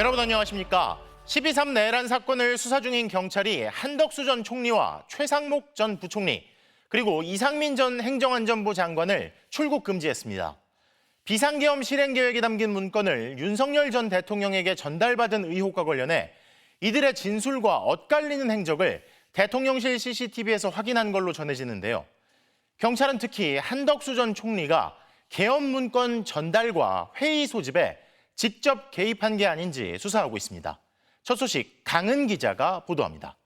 여러분 안녕하십니까? 12.3 내란 사건을 수사 중인 경찰이 한덕수 전 총리와 최상목 전 부총리 그리고 이상민 전 행정안전부 장관을 출국 금지했습니다. 비상계엄 실행 계획에 담긴 문건을 윤석열 전 대통령에게 전달받은 의혹과 관련해 이들의 진술과 엇갈리는 행적을 대통령실 CCTV에서 확인한 걸로 전해지는데요. 경찰은 특히 한덕수 전 총리가 계엄 문건 전달과 회의 소집에 직접 개입한 게 아닌지 수사하고 있습니다. 첫 소식 강은 기자가 보도합니다.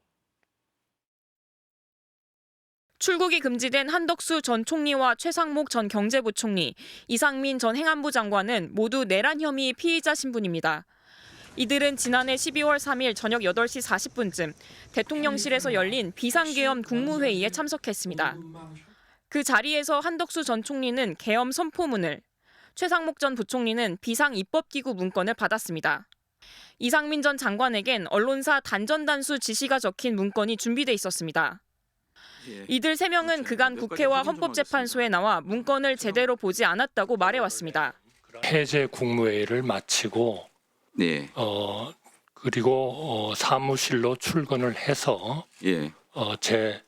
출국이 금지된 한덕수 전 총리와 최상목 전 경제부총리, 이상민 전 행안부 장관은 모두 내란 혐의 피의자 신분입니다. 이들은 지난해 12월 3일 저녁 8시 40분쯤 대통령실에서 열린 비상계엄 국무회의에 참석했습니다. 그 자리에서 한덕수 전 총리는 계엄 선포문을, 최상목 전 부총리는 비상입법기구 문건을 받았습니다. 이상민 전 장관에겐 언론사 단전단수 지시가 적힌 문건이 준비돼 있었습니다. 이들 3명은 그간 국회와 헌법재판소에 나와 문건을 제대로 보지 않았다고 말해왔습니다. 해제 국무회의를 마치고 네. 그리고 사무실로 출근을 해서 예. 제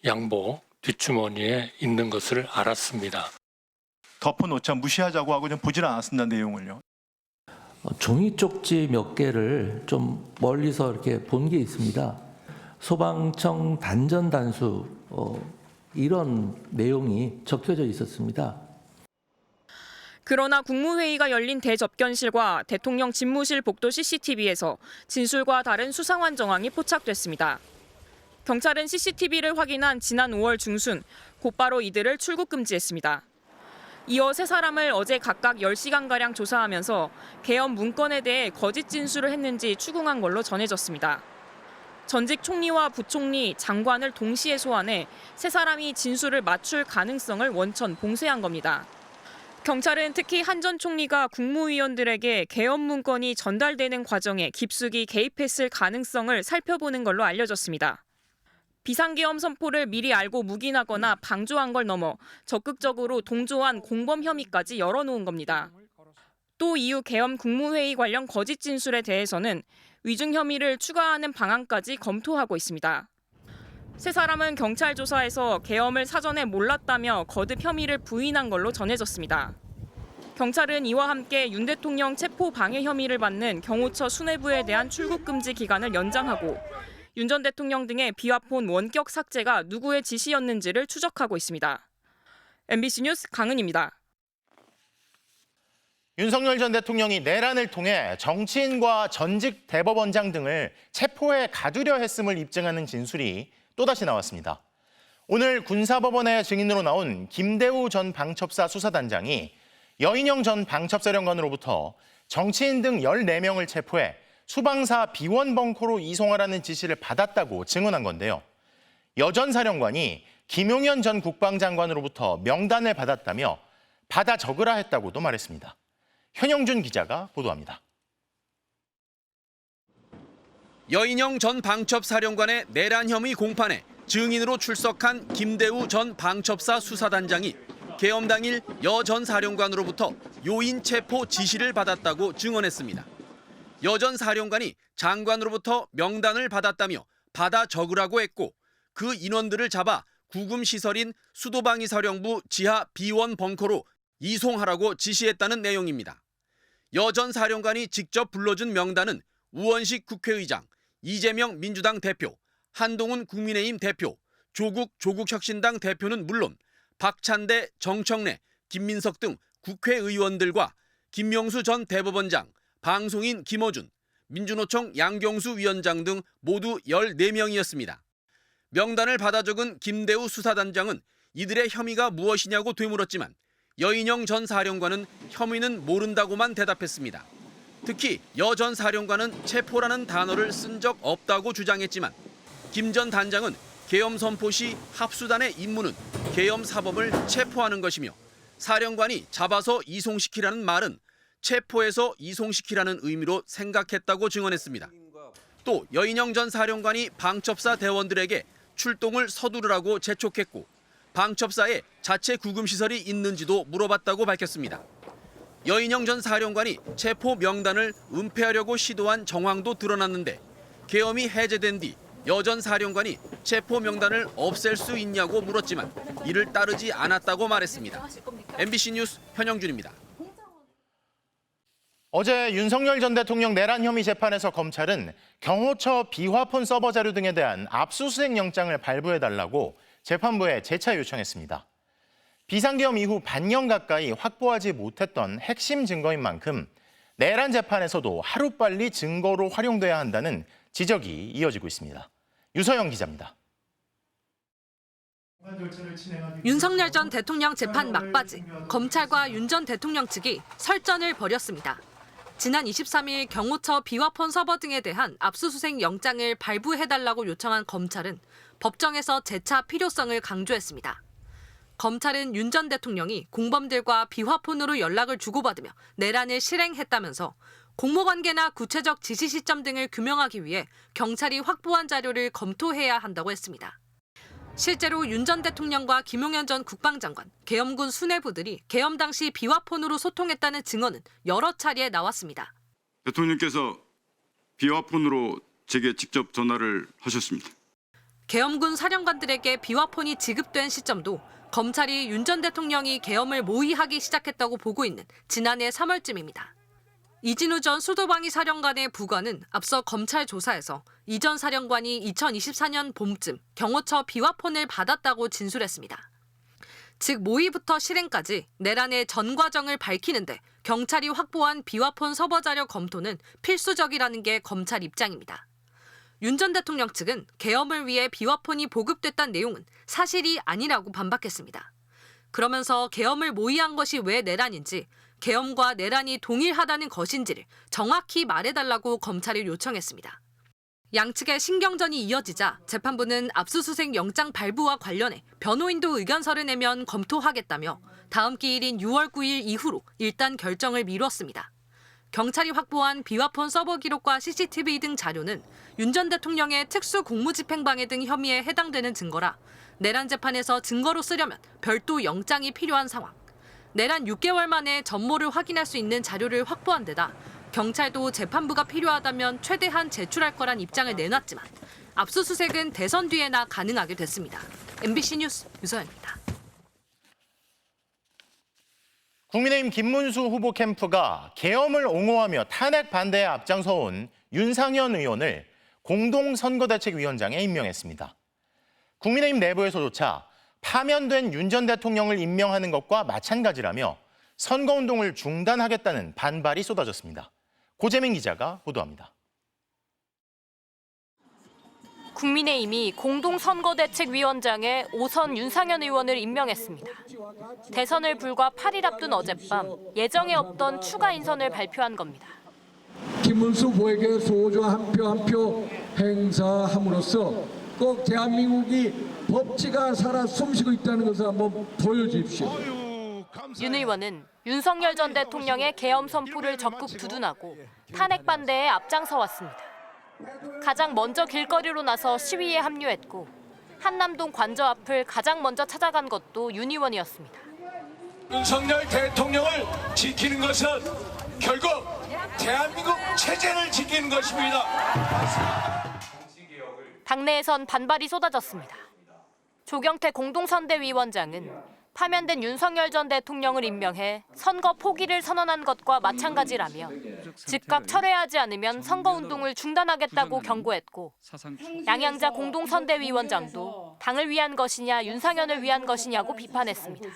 양복 뒷주머니에 있는 것을 알았습니다. 덮어놓자 무시하자고 하고 좀 보질 않았습니다. 내용을요. 종이 쪽지 몇 개를 좀 멀리서 이렇게 본 게 있습니다. 소방청 단전 단수 이런 내용이 적혀져 있었습니다. 그러나 국무회의가 열린 대접견실과 대통령 집무실 복도 CCTV에서 진술과 다른 수상한 정황이 포착됐습니다. 경찰은 CCTV를 확인한 지난 5월 중순 곧바로 이들을 출국 금지했습니다. 이어 3사람을 어제 각각 10시간가량 조사하면서 계엄 문건에 대해 거짓 진술을 했는지 추궁한 걸로 전해졌습니다. 전직 총리와 부총리, 장관을 동시에 소환해 3사람이 진술을 맞출 가능성을 원천 봉쇄한 겁니다. 경찰은 특히 한 전 총리가 국무위원들에게 계엄 문건이 전달되는 과정에 깊숙이 개입했을 가능성을 살펴보는 걸로 알려졌습니다. 비상계엄 선포를 미리 알고 묵인하거나 방조한 걸 넘어 적극적으로 동조한 공범 혐의까지 열어놓은 겁니다. 또 이후 계엄 국무회의 관련 거짓 진술에 대해서는 위증 혐의를 추가하는 방안까지 검토하고 있습니다. 3사람은 경찰 조사에서 계엄을 사전에 몰랐다며 거듭 혐의를 부인한 걸로 전해졌습니다. 경찰은 이와 함께 윤 대통령 체포 방해 혐의를 받는 경호처 수뇌부에 대한 출국 금지 기간을 연장하고 윤 전 대통령 등의 비화폰 원격 삭제가 누구의 지시였는지를 추적하고 있습니다. MBC 뉴스 강은입니다. 윤석열 전 대통령이 내란을 통해 정치인과 전직 대법원장 등을 체포해 가두려 했음을 입증하는 진술이 또다시 나왔습니다. 오늘 군사법원의 증인으로 나온 김대우 전 방첩사 수사단장이 여인영 전 방첩사령관으로부터 정치인 등 14명을 체포해 수방사 비원 벙커로 이송하라는 지시를 받았다고 증언한 건데요. 여 전 사령관이 김용현 전 국방장관으로부터 명단을 받았다며 받아 적으라 했다고도 말했습니다. 현영준 기자가 보도합니다. 여인영 전 방첩사령관의 내란 혐의 공판에 증인으로 출석한 김대우 전 방첩사 수사단장이 계엄 당일 여 전 사령관으로부터 요인 체포 지시를 받았다고 증언했습니다. 여 전 사령관이 장관으로부터 명단을 받았다며 받아 적으라고 했고 그 인원들을 잡아 구금시설인 수도방위사령부 지하 비원 벙커로 이송하라고 지시했다는 내용입니다. 여 전 사령관이 직접 불러준 명단은 우원식 국회의장, 이재명 민주당 대표, 한동훈 국민의힘 대표, 조국 혁신당 대표는 물론 박찬대, 정청래, 김민석 등 국회의원들과 김명수 전 대법원장, 방송인 김어준, 민주노총 양경수 위원장 등 모두 14명이었습니다. 명단을 받아 적은 김대우 수사단장은 이들의 혐의가 무엇이냐고 되물었지만 여인영 전 사령관은 혐의는 모른다고만 대답했습니다. 특히 여 전 사령관은 체포라는 단어를 쓴 적 없다고 주장했지만 김 전 단장은 계엄 선포 시 합수단의 임무는 계엄 사범을 체포하는 것이며 사령관이 잡아서 이송시키라는 말은 체포해서 이송시키라는 의미로 생각했다고 증언했습니다. 또 여인영 전 사령관이 방첩사 대원들에게 출동을 서두르라고 재촉했고 방첩사에 자체 구금시설이 있는지도 물어봤다고 밝혔습니다. 여인영 전 사령관이 체포 명단을 은폐하려고 시도한 정황도 드러났는데 계엄이 해제된 뒤 여 전 사령관이 체포 명단을 없앨 수 있냐고 물었지만 이를 따르지 않았다고 말했습니다. MBC 뉴스 현영준입니다. 어제 윤석열 전 대통령 내란 혐의 재판에서 검찰은 경호처 비화폰 서버 자료 등에 대한 압수수색 영장을 발부해달라고 재판부에 재차 요청했습니다. 비상계엄 이후 반년 가까이 확보하지 못했던 핵심 증거인 만큼 내란 재판에서도 하루빨리 증거로 활용돼야 한다는 지적이 이어지고 있습니다. 유서영 기자입니다. 윤석열 전 대통령 재판 막바지, 검찰과 윤 전 대통령 측이 설전을 벌였습니다. 지난 23일 경호처 비화폰 서버 등에 대한 압수수색 영장을 발부해달라고 요청한 검찰은 법정에서 재차 필요성을 강조했습니다. 검찰은 윤 전 대통령이 공범들과 비화폰으로 연락을 주고받으며 내란을 실행했다면서 공모관계나 구체적 지시 시점 등을 규명하기 위해 경찰이 확보한 자료를 검토해야 한다고 했습니다. 실제로 윤 전 대통령과 김용현 전 국방장관, 계엄군 수뇌부들이 계엄 당시 비화폰으로 소통했다는 증언은 여러 차례 나왔습니다. 대통령께서 비화폰으로 제게 직접 전화를 하셨습니다. 계엄군 사령관들에게 비화폰이 지급된 시점도 검찰이 윤 전 대통령이 계엄을 모의하기 시작했다고 보고 있는 지난해 3월쯤입니다. 이진우 전 수도방위 사령관의 부관은 앞서 검찰 조사에서 이 전 사령관이 2024년 봄쯤 경호처 비화폰을 받았다고 진술했습니다. 즉 모의부터 실행까지 내란의 전 과정을 밝히는데 경찰이 확보한 비화폰 서버 자료 검토는 필수적이라는 게 검찰 입장입니다. 윤 전 대통령 측은 계엄을 위해 비화폰이 보급됐다는 내용은 사실이 아니라고 반박했습니다. 그러면서 계엄을 모의한 것이 왜 내란인지, 계엄과 내란이 동일하다는 것인지를 정확히 말해달라고 검찰에 요청했습니다. 양측의 신경전이 이어지자 재판부는 압수수색 영장 발부와 관련해 변호인도 의견서를 내면 검토하겠다며 다음 기일인 6월 9일 이후로 일단 결정을 미뤘습니다. 경찰이 확보한 비화폰 서버 기록과 CCTV 등 자료는 윤 전 대통령의 특수 공무집행방해 등 혐의에 해당되는 증거라 내란 재판에서 증거로 쓰려면 별도 영장이 필요한 상황. 내란 6개월 만에 전모를 확인할 수 있는 자료를 확보한 데다 경찰도 재판부가 필요하다면 최대한 제출할 거란 입장을 내놨지만 압수수색은 대선 뒤에나 가능하게 됐습니다. MBC 뉴스 유서연입니다. 국민의힘 김문수 후보 캠프가 계엄을 옹호하며 탄핵 반대에 앞장서온 윤상현 의원을 공동선거대책위원장에 임명했습니다. 국민의힘 내부에서조차 파면된 윤 전 대통령을 임명하는 것과 마찬가지라며 선거운동을 중단하겠다는 반발이 쏟아졌습니다. 고재민 기자가 보도합니다. 국민의힘이 공동선거대책위원장에 5선 윤상현 의원을 임명했습니다. 대선을 불과 8일 앞둔 어젯밤 예정에 없던 추가 인선을 발표한 겁니다. 김문수 후보에게 소중한 한 표 한 표 행사함으로써 꼭 대한민국이 법치가 살아 숨쉬고 있다는 것을 한번 보여주십시오. 윤 의원은 윤석열 전 대통령의 계엄 선포를 적극 두둔하고 탄핵 반대에 앞장서 왔습니다. 가장 먼저 길거리로 나서 시위에 합류했고 한남동 관저 앞을 가장 먼저 찾아간 것도 윤 의원이었습니다. 윤석열 대통령을 지키는 것은 결국 대한민국 체제를 지키는 것입니다. 당내에선 반발이 쏟아졌습니다. 조경태 공동선대위원장은 파면된 윤석열 전 대통령을 임명해 선거 포기를 선언한 것과 마찬가지라며 즉각 철회하지 않으면 선거운동을 중단하겠다고 경고했고 양양자 공동선대위원장도 당을 위한 것이냐 윤상현을 위한 것이냐고 비판했습니다.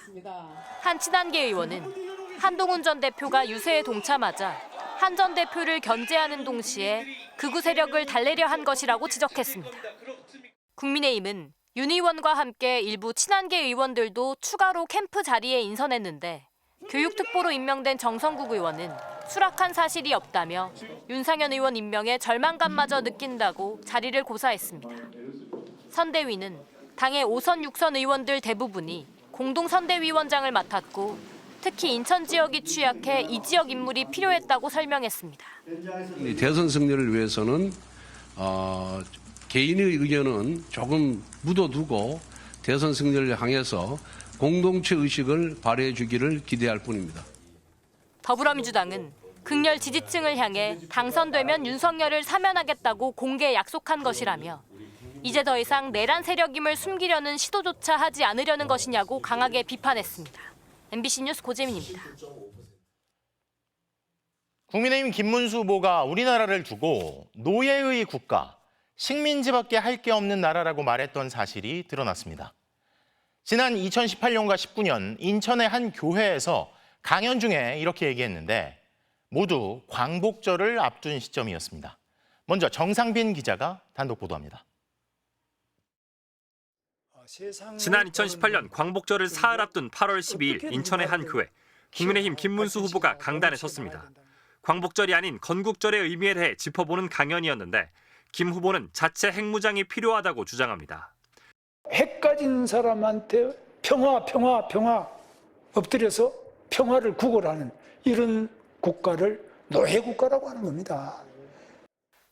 한 친한계 의원은 한동훈 전 대표가 유세에 동참하자 한 전 대표를 견제하는 동시에 극우 세력을 달래려 한 것이라고 지적했습니다. 국민의힘은 윤 의원과 함께 일부 친한계 의원들도 추가로 캠프 자리에 인선했는데 교육특보로 임명된 정성국 의원은 수락한 사실이 없다며 윤상현 의원 임명에 절망감마저 느낀다고 자리를 고사했습니다. 선대위는 당의 5선 6선 의원들 대부분이 공동선대위원장을 맡았고 특히 인천 지역이 취약해 이 지역 인물이 필요했다고 설명했습니다. 대선 승리를 위해서는 개인의 의견은 조금 묻어두고 대선 승리를 향해서 공동체 의식을 발휘해 주기를 기대할 뿐입니다. 더불어민주당은 극렬 지지층을 향해 당선되면 윤석열을 사면하겠다고 공개 약속한 것이라며 이제 더 이상 내란 세력임을 숨기려는 시도조차 하지 않으려는 것이냐고 강하게 비판했습니다. MBC 뉴스 고재민입니다. 국민의힘 김문수 후보가 우리나라를 두고 노예의 국가, 식민지밖에 할 게 없는 나라라고 말했던 사실이 드러났습니다. 지난 2018년과 19년 인천의 한 교회에서 강연 중에 이렇게 얘기했는데 모두 광복절을 앞둔 시점이었습니다. 먼저 정상빈 기자가 단독 보도합니다. 지난 2018년 광복절을 사흘 앞둔 8월 12일 인천의 한 교회, 국민의힘 김문수 후보가 강단에 섰습니다. 광복절이 아닌 건국절의 의미에 대해 짚어보는 강연이었는데 김 후보는 자체 핵무장이 필요하다고 주장합니다. 핵 가진 사람한테 평화 엎드려서 평화를 구걸하는 이런 국가를 노예 국가라고 하는 겁니다.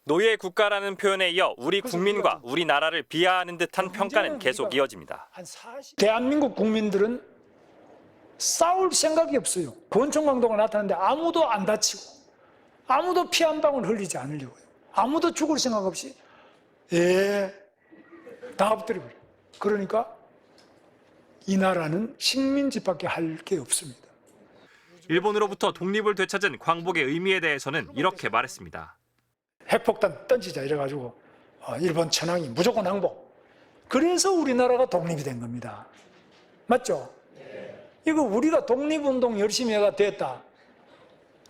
노예 국가라는 표현에 이어 우리 국민과 우리나라를 비하하는 듯한 평가는 계속 이어집니다. 대한민국 국민들은 싸울 생각이 없어요. 권총 강도가 나타났는데 아무도 안 다치고 아무도 피 한 방울 흘리지 않으려고요. 아무도 죽을 생각 없이 다 엎드려버려요. 그러니까 이 나라는 식민지밖에 할 게 없습니다. 일본으로부터 독립을 되찾은 광복의 의미에 대해서는 이렇게 말했습니다. 핵폭탄 던지자 이래가지고 일본 천황이 무조건 항복. 그래서 우리나라가 독립이 된 겁니다. 맞죠? 이거 우리가 독립운동 열심히 해가 됐다.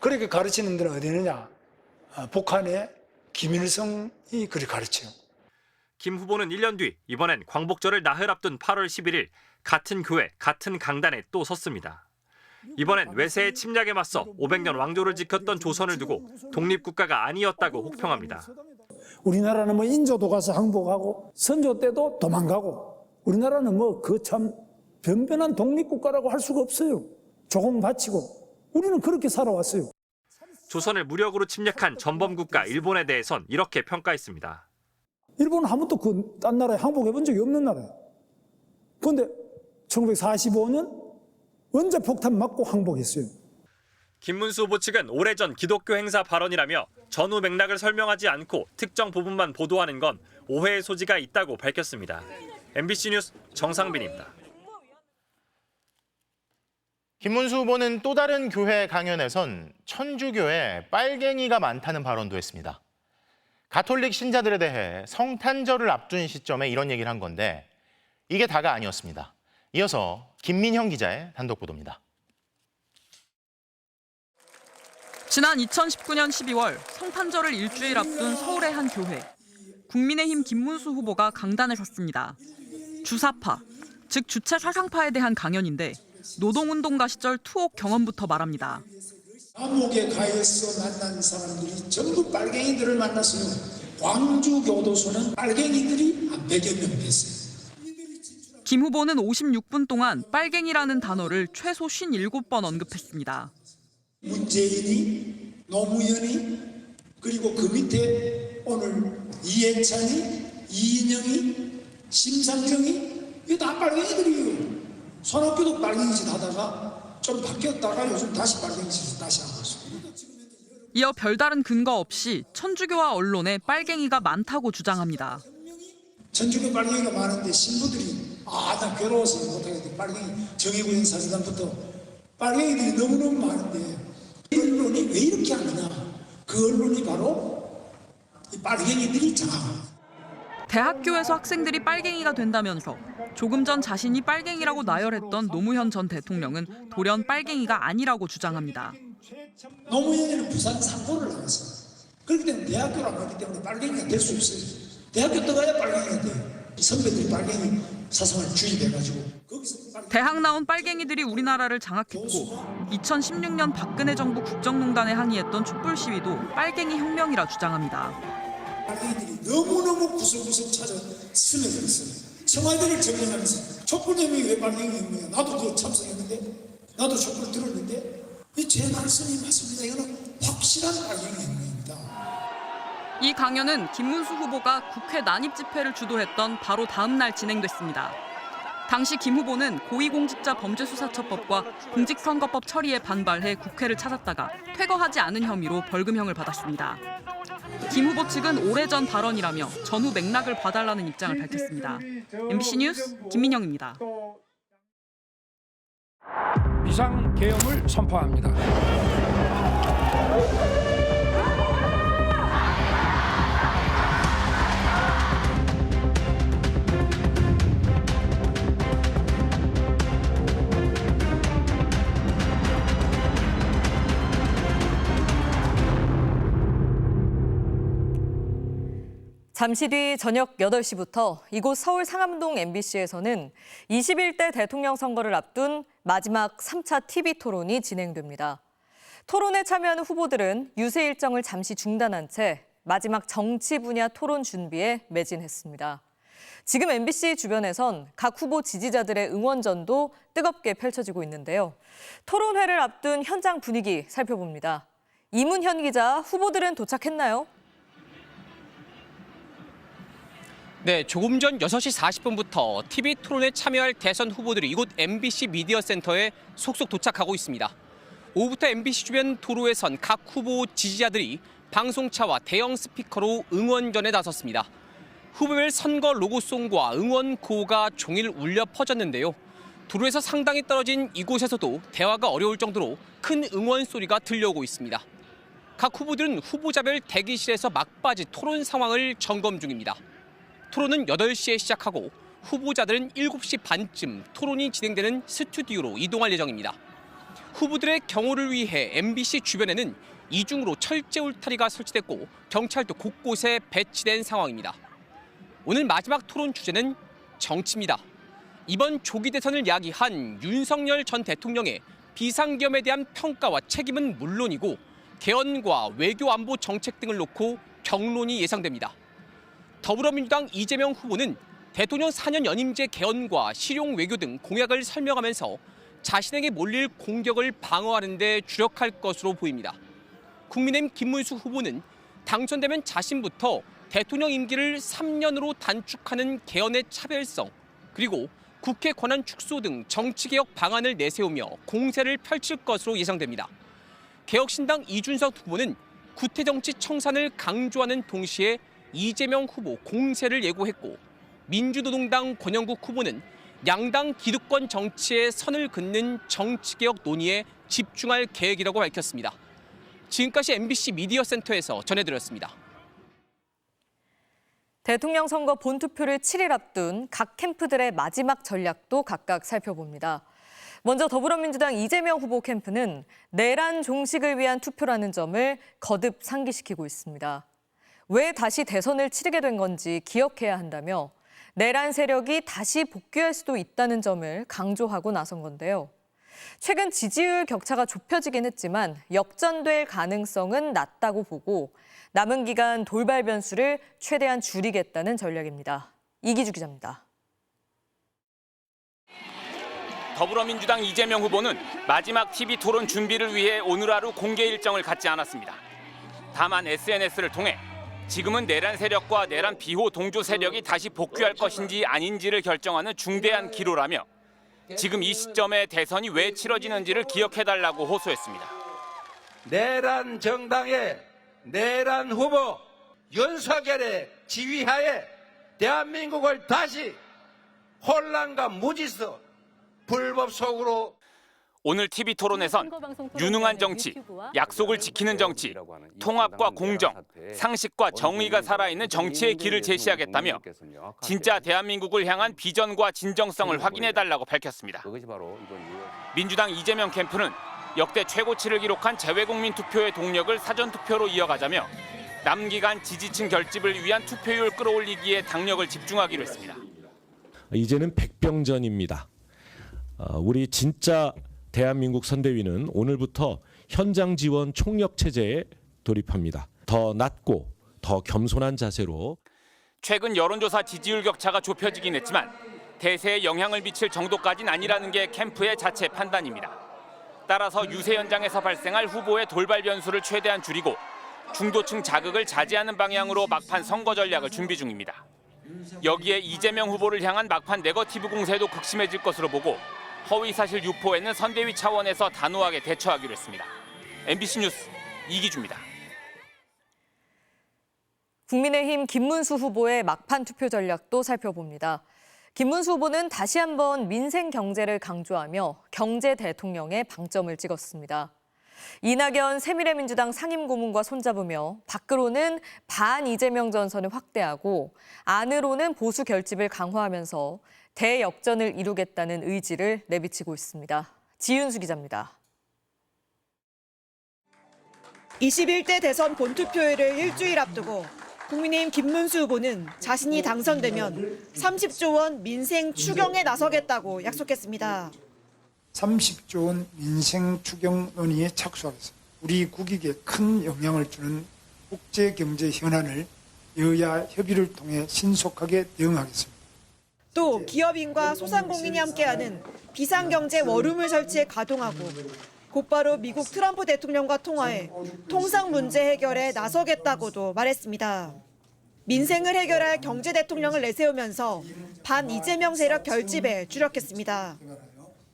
그렇게 가르치는 데는 어디 있느냐? 북한의 김일성이 그렇게 가르쳐요. 김 후보는 1년 뒤 이번엔 광복절을 나흘 앞둔 8월 11일 같은 교회, 같은 강단에 또 섰습니다. 이번엔 외세의 침략에 맞서 500년 왕조를 지켰던 조선을 두고 독립국가가 아니었다고 혹평합니다. 우리나라는 뭐 인조도 가서 항복하고 선조 때도 도망가고 우리나라는 뭐 그 참 변변한 독립국가라고 할 수가 없어요. 조공 바치고 우리는 그렇게 살아왔어요. 조선을 무력으로 침략한 전범국가 일본에 대해선 이렇게 평가했습니다. 일본은 한 번도 딴 나라에 항복해 본 적이 없는 나라예요. 그런데 1945년 원자 폭탄 맞고 항복했어요. 김문수 후보 측은 오래전 기독교 행사 발언이라며 전후 맥락을 설명하지 않고 특정 부분만 보도하는 건 오해의 소지가 있다고 밝혔습니다. MBC 뉴스 정상빈입니다. 김문수 후보는 또 다른 교회 강연에선 천주교에 빨갱이가 많다는 발언도 했습니다. 가톨릭 신자들에 대해 성탄절을 앞둔 시점에 이런 얘기를 한 건데 이게 다가 아니었습니다. 이어서 김민형 기자의 단독 보도입니다. 지난 2019년 12월 성탄절을 일주일 앞둔 서울의 한 교회. 국민의힘 김문수 후보가 강단에 섰습니다. 주사파, 즉 주체 사상파에 대한 강연인데 노동운동가 시절 투옥 경험부터 말합니다. 감옥에 가해서 만난 사람들이 전부 빨갱이들을 만났어요. 광주 교도소는 빨갱이들이 한 100여 명 됐어요. 김 후보는 56분 동안 빨갱이라는 단어를 최소 57번 언급했습니다. 문재인이, 노무현이, 그리고 그 밑에 오늘 이해찬이, 이인영이, 심상정이 이게 다 빨갱이들이에요. 손학규도 빨갱이짓 하다가 좀 바뀌었다가 요즘 다시 빨갱이짓 다시 하고 있어요. 이어 별다른 근거 없이 천주교와 언론에 빨갱이가 많다고 주장합니다. 천주교 빨갱이가 많은데 신부들이 나 괴로워서 못하겠대. 빨갱이 정의구현 사재단부터 빨갱이들이 너무너무 많은데 언론이 왜 이렇게 하느냐. 그 언론이 바로 이 빨갱이들이 장악합니다. 대학교에서 학생들이 빨갱이가 된다면서 조금 전 자신이 빨갱이라고 나열했던 노무현 전 대통령은 돌연 빨갱이가 아니라고 주장합니다. 노무현이는 부산 상고를 나왔어요. 그렇기 때문에 대학교를 안 갔기 때문에 빨갱이가 될 수 없어요. 대학교 들어가야 빨갱이가 돼요. 선배들이 빨갱이 사상을 주입해가지고. 대학 나온 빨갱이들이 우리나라를 장악했고 2016년 박근혜 정부 국정농단에 항의했던 촛불 시위도 빨갱이 혁명이라 주장합니다. 빨갱이들이 너무너무 구석구석 찾아 스며들어 있어요. 청와대를 점령하면서 촛불혁명이 왜 빨갱이 혁명이야. 나도 그거 참석했는데 나도 촛불 들었는데 제 말씀이 맞습니다. 이거는 확실한 빨갱이 혁명입니다. 이 강연은 김문수 후보가 국회 난입 집회를 주도했던 바로 다음 날 진행됐습니다. 당시 김 후보는 고위공직자범죄수사처법과 공직선거법 처리에 반발해 국회를 찾았다가 퇴거하지 않은 혐의로 벌금형을 받았습니다. 김 후보 측은 오래전 발언이라며 전후 맥락을 봐달라는 입장을 밝혔습니다. MBC 뉴스 김민영입니다. 비상계엄을 선포합니다. 잠시 뒤 저녁 8시부터 이곳 서울 상암동 MBC에서는 21대 대통령 선거를 앞둔 마지막 3차 TV 토론이 진행됩니다. 토론에 참여하는 후보들은 유세 일정을 잠시 중단한 채 마지막 정치 분야 토론 준비에 매진했습니다. 지금 MBC 주변에선 각 후보 지지자들의 응원전도 뜨겁게 펼쳐지고 있는데요. 토론회를 앞둔 현장 분위기 살펴봅니다. 이문현 기자, 후보들은 도착했나요? 네, 조금 전 6시 40분부터 TV 토론에 참여할 대선 후보들이 이곳 MBC 미디어 센터에 속속 도착하고 있습니다. 오후부터 MBC 주변 도로에선 각 후보 지지자들이 방송차와 대형 스피커로 응원전에 나섰습니다. 후보별 선거 로고송과 응원 구호가 종일 울려 퍼졌는데요. 도로에서 상당히 떨어진 이곳에서도 대화가 어려울 정도로 큰 응원 소리가 들려오고 있습니다. 각 후보들은 후보자별 대기실에서 막바지 토론 상황을 점검 중입니다. 토론은 8시에 시작하고 후보자들은 7시 반쯤 토론이 진행되는 스튜디오로 이동할 예정입니다. 후보들의 경호를 위해 MBC 주변에는 이중으로 철제 울타리가 설치됐고 경찰도 곳곳에 배치된 상황입니다. 오늘 마지막 토론 주제는 정치입니다. 이번 조기 대선을 야기한 윤석열 전 대통령의 비상계엄에 대한 평가와 책임은 물론이고 개헌과 외교 안보 정책 등을 놓고 격론이 예상됩니다. 더불어민주당 이재명 후보는 대통령 4년 연임제 개헌과 실용 외교 등 공약을 설명하면서 자신에게 몰릴 공격을 방어하는 데 주력할 것으로 보입니다. 국민의힘 김문수 후보는 당선되면 자신부터 대통령 임기를 3년으로 단축하는 개헌의 차별성, 그리고 국회 권한 축소 등 정치개혁 방안을 내세우며 공세를 펼칠 것으로 예상됩니다. 개혁신당 이준석 후보는 구태정치 청산을 강조하는 동시에 이재명 후보 공세를 예고했고, 민주노동당 권영국 후보는 양당 기득권 정치에 선을 긋는 정치개혁 논의에 집중할 계획이라고 밝혔습니다. 지금까지 MBC 미디어 센터에서 전해드렸습니다. 대통령 선거 본투표를 7일 앞둔 각 캠프들의 마지막 전략도 각각 살펴봅니다. 먼저 더불어민주당 이재명 후보 캠프는 내란 종식을 위한 투표라는 점을 거듭 상기시키고 있습니다. 왜 다시 대선을 치르게 된 건지 기억해야 한다며 내란 세력이 다시 복귀할 수도 있다는 점을 강조하고 나선 건데요. 최근 지지율 격차가 좁혀지긴 했지만 역전될 가능성은 낮다고 보고 남은 기간 돌발 변수를 최대한 줄이겠다는 전략입니다. 이기주 기자입니다. 더불어민주당 이재명 후보는 마지막 TV 토론 준비를 위해 오늘 하루 공개 일정을 갖지 않았습니다. 다만 SNS를 통해 지금은 내란 세력과 내란 비호 동조 세력이 다시 복귀할 것인지 아닌지를 결정하는 중대한 기로라며 지금 이 시점에 대선이 왜 치러지는지를 기억해달라고 호소했습니다. 내란 정당의 내란 후보 윤석열의 지휘하에 대한민국을 다시 혼란과 무질서, 불법 속으로 오늘 TV 토론에선 유능한 정치, 약속을 지키는 정치, 통합과 공정, 상식과 정의가 살아있는 정치의 길을 제시하겠다며 진짜 대한민국을 향한 비전과 진정성을 확인해달라고 밝혔습니다. 민주당 이재명 캠프는 역대 최고치를 기록한 재외국민 투표의 동력을 사전투표로 이어가자며 남기간 지지층 결집을 위한 투표율 끌어올리기에 당력을 집중하기로 했습니다. 이제는 백병전입니다. 우리 진짜 대한민국 선대위는 오늘부터 현장 지원 총력 체제에 돌입합니다. 더 낮고 더 겸손한 자세로. 최근 여론조사 지지율 격차가 좁혀지긴 했지만 대세에 영향을 미칠 정도까지는 아니라는 게 캠프의 자체 판단입니다. 따라서 유세 현장에서 발생할 후보의 돌발 변수를 최대한 줄이고 중도층 자극을 자제하는 방향으로 막판 선거 전략을 준비 중입니다. 여기에 이재명 후보를 향한 막판 네거티브 공세도 극심해질 것으로 보고 허위사실 유포에는 선대위 차원에서 단호하게 대처하기로 했습니다. MBC 뉴스 이기주입니다. 국민의힘 김문수 후보의 막판 투표 전략도 살펴봅니다. 김문수 후보는 다시 한번 민생 경제를 강조하며 경제 대통령에 방점을 찍었습니다. 이낙연 새미래민주당 상임고문과 손잡으며 밖으로는 반 이재명 전선을 확대하고 안으로는 보수 결집을 강화하면서 대역전을 이루겠다는 의지를 내비치고 있습니다. 지윤수 기자입니다. 21대 대선 본투표일을 일주일 앞두고 국민의힘 김문수 후보는 자신이 당선되면 30조 원 민생 추경에 나서겠다고 약속했습니다. 30조 원 민생 추경 논의에 착수하겠습니다. 우리 국익에 큰 영향을 주는 국제경제 현안을 여야 협의를 통해 신속하게 대응하겠습니다. 또 기업인과 소상공인이 함께하는 비상경제 워룸을 설치해 가동하고 곧바로 미국 트럼프 대통령과 통화해 통상 문제 해결에 나서겠다고도 말했습니다. 민생을 해결할 경제 대통령을 내세우면서 반 이재명 세력 결집에 주력했습니다.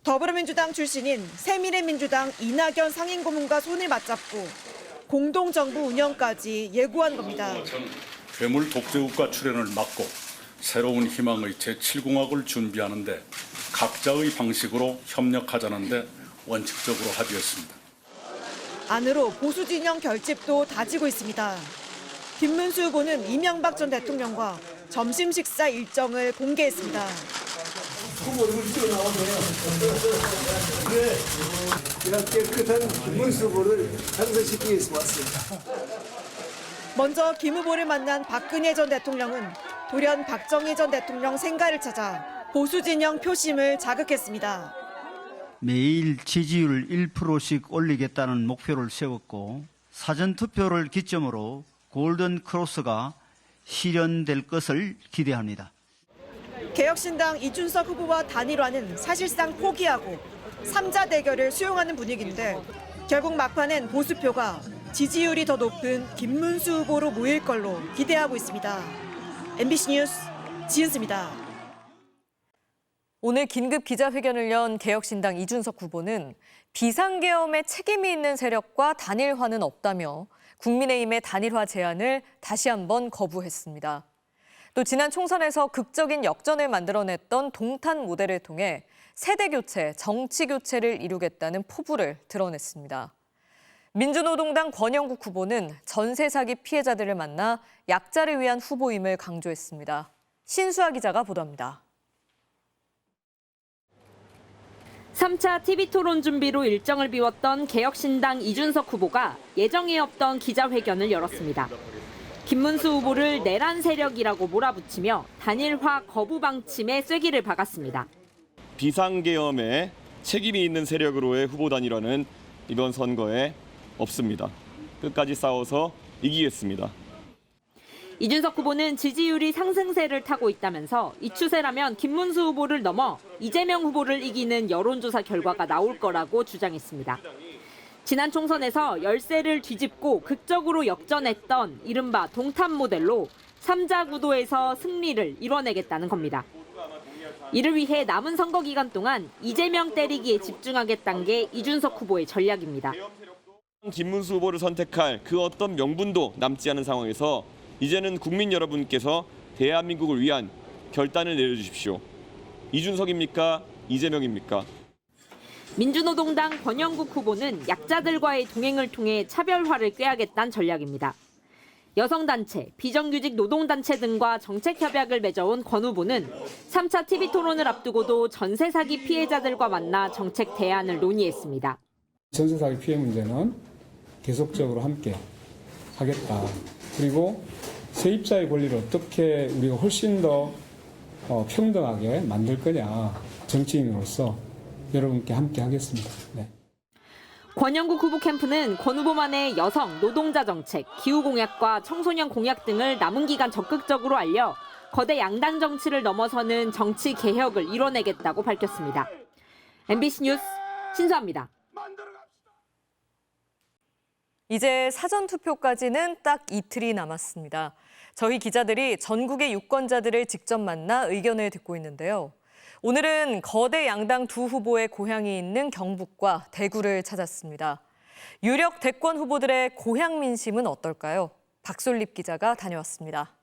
더불어민주당 출신인 새미래민주당 이낙연 상임고문과 손을 맞잡고 공동정부 운영까지 예고한 겁니다. 괴물 독재국가 출현을 막고 새로운 희망의 제7공화국을 준비하는데 각자의 방식으로 협력하자는데 원칙적으로 합의했습니다. 안으로 보수 진영 결집도 다지고 있습니다. 김문수 후보는 이명박 전 대통령과 점심 식사 일정을 공개했습니다. 깨끗한 김문수 후보를 당선시키기 위해서 왔습니다. 먼저 김 후보를 만난 박근혜 전 대통령은 돌연 박정희 전 대통령 생가를 찾아 보수 진영 표심을 자극했습니다. 매일 지지율 1%씩 올리겠다는 목표를 세웠고 사전투표를 기점으로 골든 크로스가 실현될 것을 기대합니다. 개혁신당 이준석 후보와 단일화는 사실상 포기하고 3자 대결을 수용하는 분위기인데 결국 막판엔 보수표가 지지율이 더 높은 김문수 후보로 모일 걸로 기대하고 있습니다. MBC 뉴스 지은수입니다. 오늘 긴급 기자회견을 연 개혁신당 이준석 후보는 비상계엄에 책임이 있는 세력과 단일화는 없다며 국민의힘의 단일화 제안을 다시 한번 거부했습니다. 또 지난 총선에서 극적인 역전을 만들어냈던 동탄 모델을 통해 세대교체, 정치교체를 이루겠다는 포부를 드러냈습니다. 민주노동당 권영국 후보는 전세 사기 피해자들을 만나 약자를 위한 후보임을 강조했습니다. 신수아 기자가 보도합니다. 3차 TV토론 준비로 일정을 비웠던 개혁신당 이준석 후보가 예정에 없던 기자회견을 열었습니다. 김문수 후보를 내란 세력이라고 몰아붙이며 단일화 거부 방침에 쐐기를 박았습니다. 비상계엄에 책임이 있는 세력으로의 후보 단일화는 이번 선거에 없습니다. 끝까지 싸워서 이기겠습니다. 이준석 후보는 지지율이 상승세를 타고 있다면서 이 추세라면 김문수 후보를 넘어 이재명 후보를 이기는 여론조사 결과가 나올 거라고 주장했습니다. 지난 총선에서 열세를 뒤집고 극적으로 역전했던 이른바 동탄 모델로 3자 구도에서 승리를 이뤄내겠다는 겁니다. 이를 위해 남은 선거 기간 동안 이재명 때리기에 집중하겠다는 게 이준석 후보의 전략입니다. 김문수 후보를 선택할 그 어떤 명분도 남지 않은 상황에서 이제는 국민 여러분께서 대한민국을 위한 결단을 내려주십시오. 이준석입니까? 이재명입니까? 민주노동당 권영국 후보는 약자들과의 동행을 통해 차별화를 꾀하겠다는 전략입니다. 여성단체, 비정규직 노동단체 등과 정책협약을 맺어온 권 후보는 3차 TV토론을 앞두고도 전세 사기 피해자들과 만나 정책 대안을 논의했습니다. 전세 사기 피해 문제는 계속적으로 함께 하겠다. 그리고 세입자의 권리를 어떻게 우리가 훨씬 더 평등하게 만들 거냐. 정치인으로서 여러분께 함께 하겠습니다. 네. 권영국 후보 캠프는 권 후보만의 여성, 노동자 정책, 기후 공약과 청소년 공약 등을 남은 기간 적극적으로 알려 거대 양당 정치를 넘어서는 정치 개혁을 이뤄내겠다고 밝혔습니다. MBC 뉴스 신수아입니다. 이제 사전투표까지는 딱 이틀이 남았습니다. 저희 기자들이 전국의 유권자들을 직접 만나 의견을 듣고 있는데요. 오늘은 거대 양당 두 후보의 고향이 있는 경북과 대구를 찾았습니다. 유력 대권 후보들의 고향 민심은 어떨까요? 박솔립 기자가 다녀왔습니다.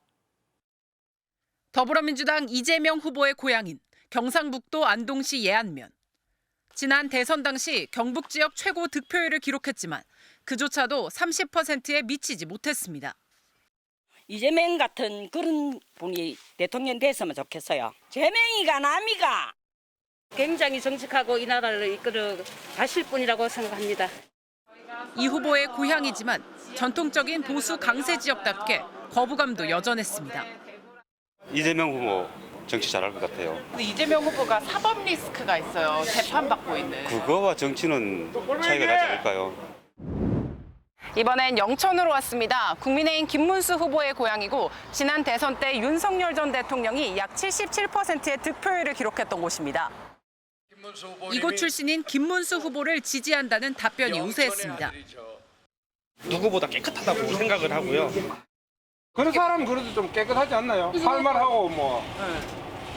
더불어민주당 이재명 후보의 고향인 경상북도 안동시 예안면. 지난 대선 당시 경북 지역 최고 득표율을 기록했지만 그조차도 30%에 미치지 못했습니다. 이재명 같은 그런 분이 대통령 됐으면 좋겠어요. 재명이가 남이가 굉장히 정직하고 이 나라를 이끌어 가실 분이라고 생각합니다. 이 후보의 고향이지만 전통적인 보수 강세 지역답게 거부감도 여전했습니다. 이재명 후보 정치 잘할 것 같아요. 근데 이재명 후보가 사법 리스크가 있어요. 재판받고 있는. 그거와 정치는 차이가 나지 않을까요? 이번엔 영천으로 왔습니다. 국민의힘 김문수 후보의 고향이고 지난 대선 때 윤석열 전 대통령이 약 77%의 득표율을 기록했던 곳입니다. 이곳 출신인 김문수 후보를 지지한다는 답변이 우세했습니다. 누구보다 깨끗하다고 생각을 하고요. 그런 사람은 그래도 좀 깨끗하지 않나요? 살만하고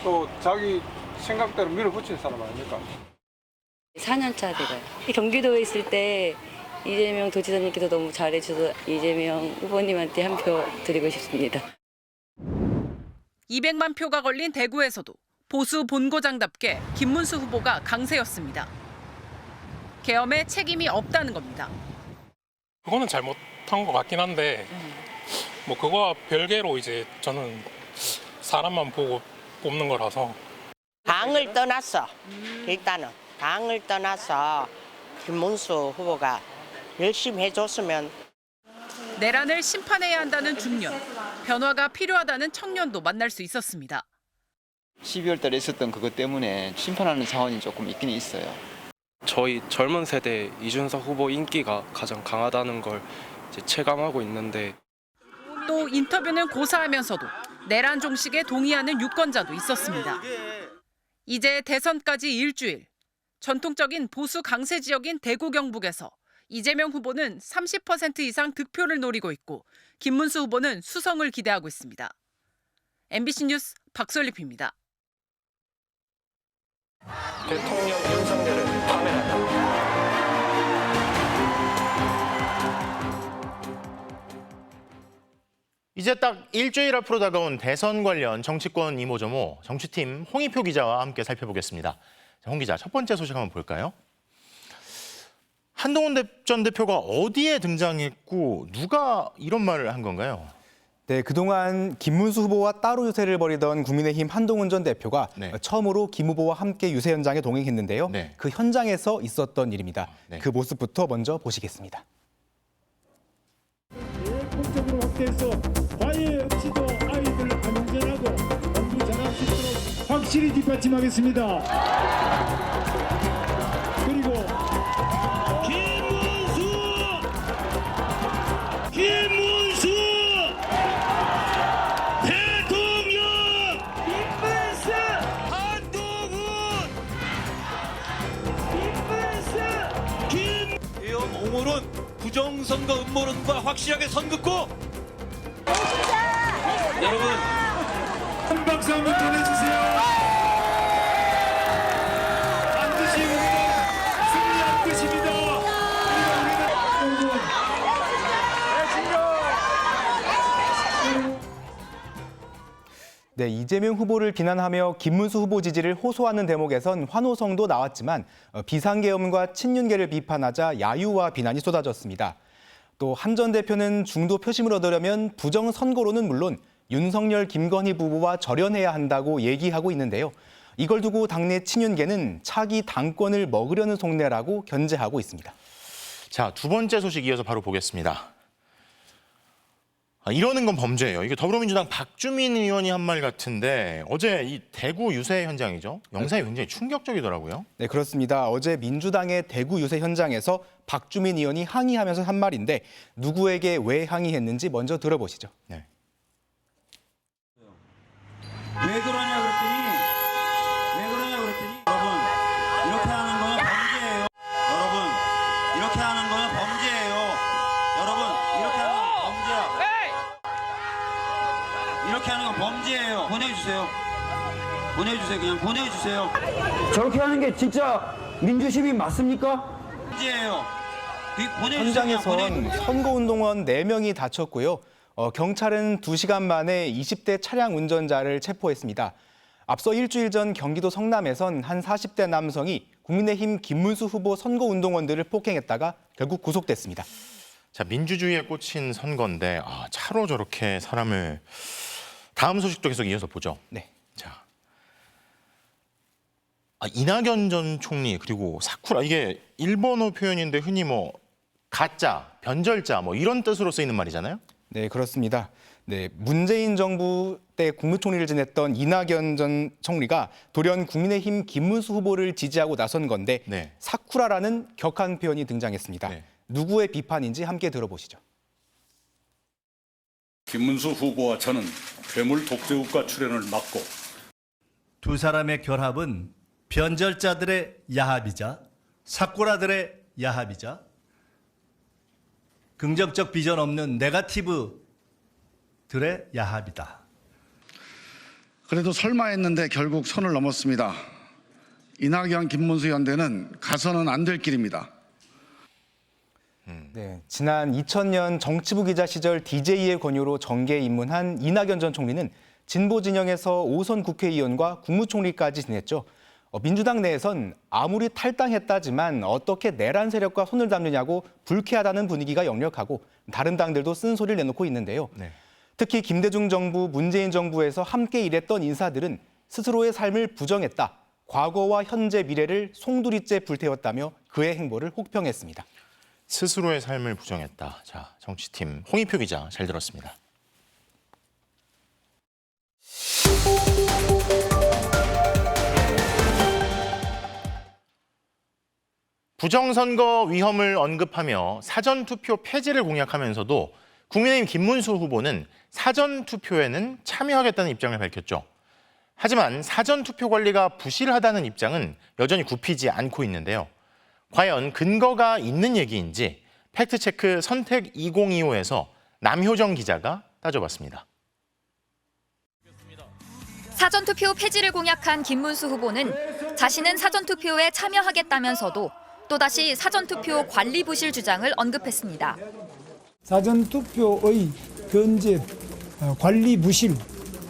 또 자기 생각대로 밀어붙이는 사람 아닙니까? 4년차 돼가요. 경기도에 있을 때 이재명 도지사님께서 너무 잘해주셔서 이재명 후보님한테 한 표 드리고 싶습니다. 200만 표가 걸린 대구에서도 보수 본고장답게 김문수 후보가 강세였습니다. 계엄에 책임이 없다는 겁니다. 그거는 잘못한 것 같긴 한데 뭐 그거와 별개로 이제 저는 사람만 보고 뽑는 거라서. 당을 떠났어. 일단은 당을 떠나서 김문수 후보가 열심히 해줬으면. 내란을 심판해야 한다는 중년, 변화가 필요하다는 청년도 만날 수 있었습니다. 12월 달에 있었던 그것 때문에 심판하는 상황이 조금 있긴 있어요. 저희 젊은 세대 이준석 후보 인기가 가장 강하다는 걸 이제 체감하고 있는데 또 인터뷰는 고사하면서도 내란 종식에 동의하는 유권자도 있었습니다. 이제 대선까지 일주일, 전통적인 보수 강세 지역인 대구 경북에서 이재명 후보는 30% 이상 득표를 노리고 있고 김문수 후보는 수성을 기대하고 있습니다. MBC 뉴스 박솔립입니다. 대통령 윤석열을 파면한다. 이제 딱 일주일 앞으로 다가온 대선 관련 정치권 이모저모 정치팀 홍익표 기자와 함께 살펴보겠습니다. 자, 홍 기자, 첫 번째 소식 한번 볼까요? 한동훈 전 대표가 어디에 등장했고 누가 이런 말을 한 건가요? 네, 그동안 김문수 후보와 따로 유세를 벌이던 국민의힘 한동훈 전 대표가 처음으로 김 후보와 함께 유세 현장에 동행했는데요. 그 현장에서 있었던 일입니다. 그 모습부터 먼저 보시겠습니다. 공적으로 확대해서 과외 없이도 아이들 안전하고 공부 잘할 수 있도록 확실히 뒷받침하겠습니다. 그리고 김문수 대통령 김문수 한동훈 김문수 계엄 옹호론 부정선거 음모론과 확실하게 선긋고 여러분 한 박수 한번 보내주세요. 반드시 우리는 승리할 것입니다. 네, 이재명 후보를 비난하며 김문수 후보 지지를 호소하는 대목에선 환호성도 나왔지만 비상계엄과 친윤계를 비판하자 야유와 비난이 쏟아졌습니다. 또 한 전 대표는 중도 표심을 얻으려면 부정선거로는 물론 윤석열, 김건희 부부와 절연해야 한다고 얘기하고 있는데요. 이걸 두고 당내 친윤계는 차기 당권을 먹으려는 속내라고 견제하고 있습니다. 자, 두 번째 소식 이어서 바로 보겠습니다. 이러는 건 범죄예요. 이게 더불어민주당 박주민 의원이 한 말 같은데 어제 이 대구 유세 현장이죠. 영상이 굉장히 충격적이더라고요. 네, 그렇습니다. 어제 민주당의 대구 유세 현장에서 박주민 의원이 항의하면서 한 말인데 누구에게 왜 항의했는지 먼저 들어보시죠. 왜 그러냐 그랬더니 여러분 이렇게 하는 건 범죄예요. 여러분 이렇게 하는 건 범죄예요. 여러분 이렇게 하는 건 범죄야. 보내주세요. 그냥 보내주세요. 저렇게 하는 게 진짜 민주시민 맞습니까? 문제예요. 현장에선 선거운동원 4명이 다쳤고요. 경찰은 2시간 만에 20대 차량 운전자를 체포했습니다. 앞서 일주일 전 경기도 성남에선 한 40대 남성이 국민의힘 김문수 후보 선거운동원들을 폭행했다가 결국 구속됐습니다. 자, 민주주의에 꽂힌 선거인데 차로 저렇게 사람을 다음 소식도 계속 이어서 보죠. 네. 자, 이낙연 전 총리 그리고 사쿠라 이게 일본어 표현인데 흔히 뭐 가짜, 변절자 뭐 이런 뜻으로 쓰이는 말이잖아요. 네, 그렇습니다. 네, 문재인 정부 때 국무총리를 지냈던 이낙연 전 총리가 돌연 국민의힘 김문수 후보를 지지하고 나선 건데 네. 사쿠라라는 격한 표현이 등장했습니다. 네. 누구의 비판인지 함께 들어보시죠. 김문수 후보와 저는 괴물 독재국가 출현을 막고 두 사람의 결합은 변절자들의 야합이자 사쿠라들의 야합이자 긍정적 비전 없는 네거티브들의 야합이다. 그래도 설마 했는데 결국 선을 넘었습니다. 이낙연 김문수 연대는 가서는 안 될 길입니다. 네, 지난 2000년 정치부 기자 시절 DJ의 권유로 정계에 입문한 이낙연 전 총리는 진보 진영에서 5선 국회의원과 국무총리까지 지냈죠. 민주당 내에선 아무리 탈당했다지만 어떻게 내란 세력과 손을 잡느냐고 불쾌하다는 분위기가 역력하고 다른 당들도 쓴소리를 내놓고 있는데요. 네. 특히 김대중 정부, 문재인 정부에서 함께 일했던 인사들은 스스로의 삶을 부정했다. 과거와 현재 미래를 송두리째 불태웠다며 그의 행보를 혹평했습니다. 스스로의 삶을 부정했다. 자, 정치팀 홍익표 기자 잘 들었습니다. 부정선거 위험을 언급하며 사전투표 폐지를 공약하면서도 국민의힘 김문수 후보는 사전투표에는 참여하겠다는 입장을 밝혔죠. 하지만 사전투표 관리가 부실하다는 입장은 여전히 굽히지 않고 있는데요. 과연 근거가 있는 얘기인지 팩트체크 선택 2025에서 남효정 기자가 따져봤습니다. 사전투표 폐지를 공약한 김문수 후보는 자신은 사전투표에 참여하겠다면서도 또다시 사전투표 관리 부실 주장을 언급했습니다. 사전투표의 견제, 관리 부실,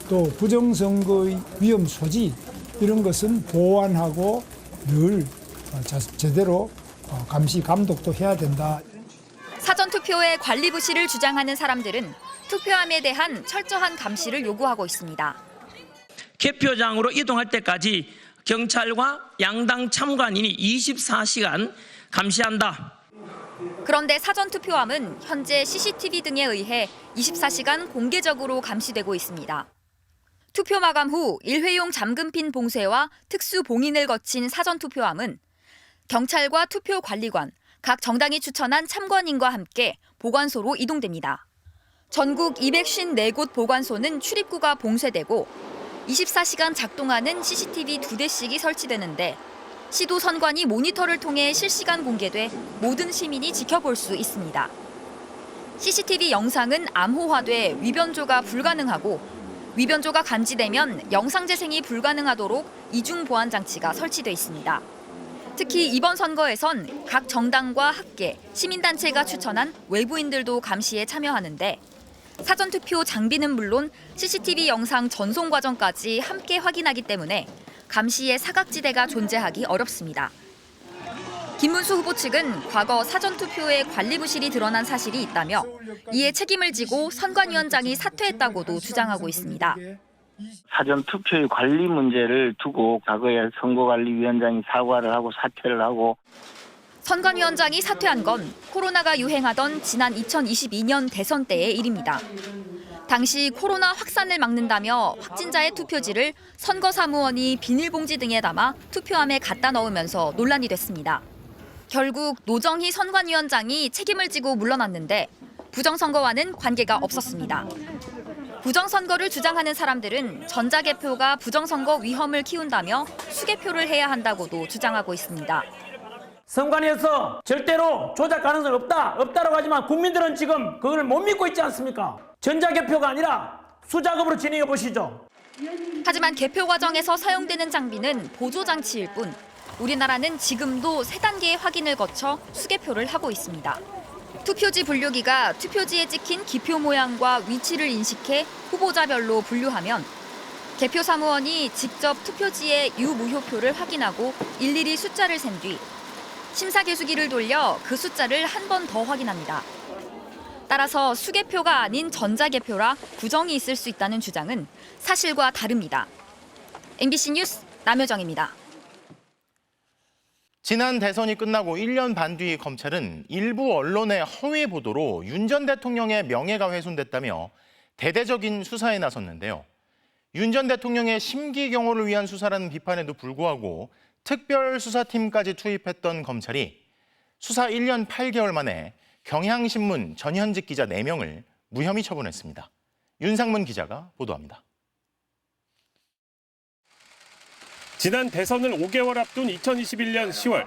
또 부정선거의 위험 소지 이런 것은 보완하고 늘 제대로 감시 감독도 해야 된다. 사전투표의 관리 부실을 주장하는 사람들은 투표함에 대한 철저한 감시를 요구하고 있습니다. 개표장으로 이동할 때까지 경찰과 양당 참관인이 24시간 감시한다. 그런데 사전투표함은 현재 CCTV 등에 의해 24시간 공개적으로 감시되고 있습니다. 투표 마감 후 일회용 잠금핀 봉쇄와 특수 봉인을 거친 사전투표함은 경찰과 투표관리관, 각 정당이 추천한 참관인과 함께 보관소로 이동됩니다. 전국 254곳 보관소는 출입구가 봉쇄되고 24시간 작동하는 CCTV 2대씩이 설치되는데 시도 선관위 모니터를 통해 실시간 공개돼 모든 시민이 지켜볼 수 있습니다. CCTV 영상은 암호화돼 위변조가 불가능하고 위변조가 감지되면 영상 재생이 불가능하도록 이중 보안 장치가 설치돼 있습니다. 특히 이번 선거에선 각 정당과 학계, 시민단체가 추천한 외부인들도 감시에 참여하는데 사전투표 장비는 물론 CCTV 영상 전송 과정까지 함께 확인하기 때문에 감시의 사각지대가 존재하기 어렵습니다. 김문수 후보 측은 과거 사전투표에 관리 부실이 드러난 사실이 있다며 이에 책임을 지고 선관위원장이 사퇴했다고도 주장하고 있습니다. 사전투표의 관리 문제를 두고 과거에 선거관리위원장이 사과를 하고 사퇴를 하고 선관위원장이 사퇴한 건 코로나가 유행하던 지난 2022년 대선 때의 일입니다. 당시 코로나 확산을 막는다며 확진자의 투표지를 선거사무원이 비닐봉지 등에 담아 투표함에 갖다 넣으면서 논란이 됐습니다. 결국 노정희 선관위원장이 책임을 지고 물러났는데 부정선거와는 관계가 없었습니다. 부정선거를 주장하는 사람들은 전자개표가 부정선거 위험을 키운다며 수개표를 해야 한다고도 주장하고 있습니다. 선관위에서 절대로 조작 가능성이 없다라고 하지만 국민들은 지금 그걸 못 믿고 있지 않습니까? 전자개표가 아니라 수작업으로 진행해 보시죠. 하지만 개표 과정에서 사용되는 장비는 보조 장치일 뿐 우리나라는 지금도 3단계의 확인을 거쳐 수개표를 하고 있습니다. 투표지 분류기가 투표지에 찍힌 기표 모양과 위치를 인식해 후보자별로 분류하면 개표 사무원이 직접 투표지의 유무효표를 확인하고 일일이 숫자를 센 뒤 심사 계수기를 돌려 그 숫자를 한 번 더 확인합니다. 따라서 수개표가 아닌 전자개표라 부정이 있을 수 있다는 주장은 사실과 다릅니다. MBC 뉴스 남효정입니다. 지난 대선이 끝나고 1년 반 뒤 검찰은 일부 언론의 허위 보도로 윤 전 대통령의 명예가 훼손됐다며 대대적인 수사에 나섰는데요. 윤 전 대통령의 심기 경호를 위한 수사라는 비판에도 불구하고 특별수사팀까지 투입했던 검찰이 수사 1년 8개월 만에 경향신문 전현직 기자 4명을 무혐의 처분했습니다. 윤상문 기자가 보도합니다. 지난 대선을 5개월 앞둔 2021년 10월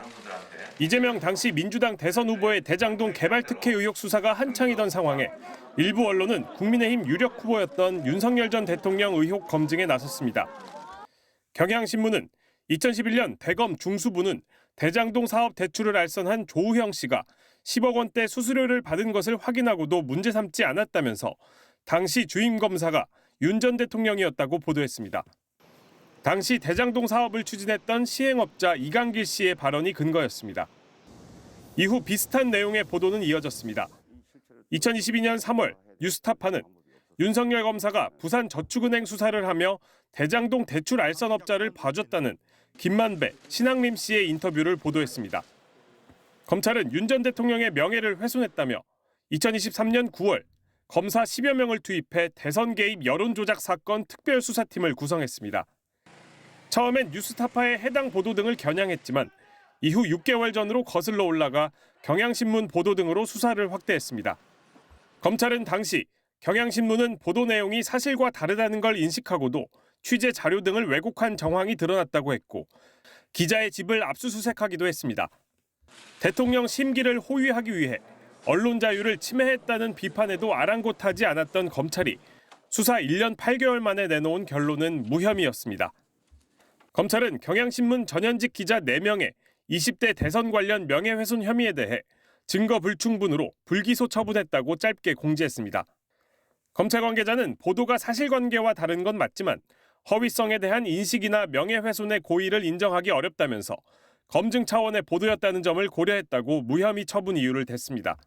이재명 당시 민주당 대선 후보의 대장동 개발 특혜 의혹 수사가 한창이던 상황에 일부 언론은 국민의힘 유력 후보였던 윤석열 전 대통령 의혹 검증에 나섰습니다. 경향신문은 2011년 대검 중수부는 대장동 사업 대출을 알선한 조우형 씨가 10억 원대 수수료를 받은 것을 확인하고도 문제 삼지 않았다면서 당시 주임 검사가 윤 전 대통령이었다고 보도했습니다. 당시 대장동 사업을 추진했던 시행업자 이강길 씨의 발언이 근거였습니다. 이후 비슷한 내용의 보도는 이어졌습니다. 2022년 3월 뉴스타파는 윤석열 검사가 부산저축은행 수사를 하며 대장동 대출 알선업자를 봐줬다는 김만배, 신학림 씨의 인터뷰를 보도했습니다. 검찰은 윤 전 대통령의 명예를 훼손했다며 2023년 9월 검사 10여 명을 투입해 대선 개입 여론조작 사건 특별수사팀을 구성했습니다. 처음엔 뉴스타파의 해당 보도 등을 겨냥했지만 이후 6개월 전으로 거슬러 올라가 경향신문 보도 등으로 수사를 확대했습니다. 검찰은 당시 경향신문은 보도 내용이 사실과 다르다는 걸 인식하고도 취재 자료 등을 왜곡한 정황이 드러났다고 했고 기자의 집을 압수수색하기도 했습니다. 대통령 심기를 호위하기 위해 언론 자유를 침해했다는 비판에도 아랑곳하지 않았던 검찰이 수사 1년 8개월 만에 내놓은 결론은 무혐의였습니다. 검찰은 경향신문 전현직 기자 4명의 20대 대선 관련 명예훼손 혐의에 대해 증거 불충분으로 불기소 처분했다고 짧게 공지했습니다. 검찰 관계자는 보도가 사실관계와 다른 건 맞지만 허위성에 대한 인식이나 명예훼손의 고의를 인정하기 어렵다면서 검증 차원의 보도였다는 점을 고려했다고 무혐의 처분 이유를 댔습니다.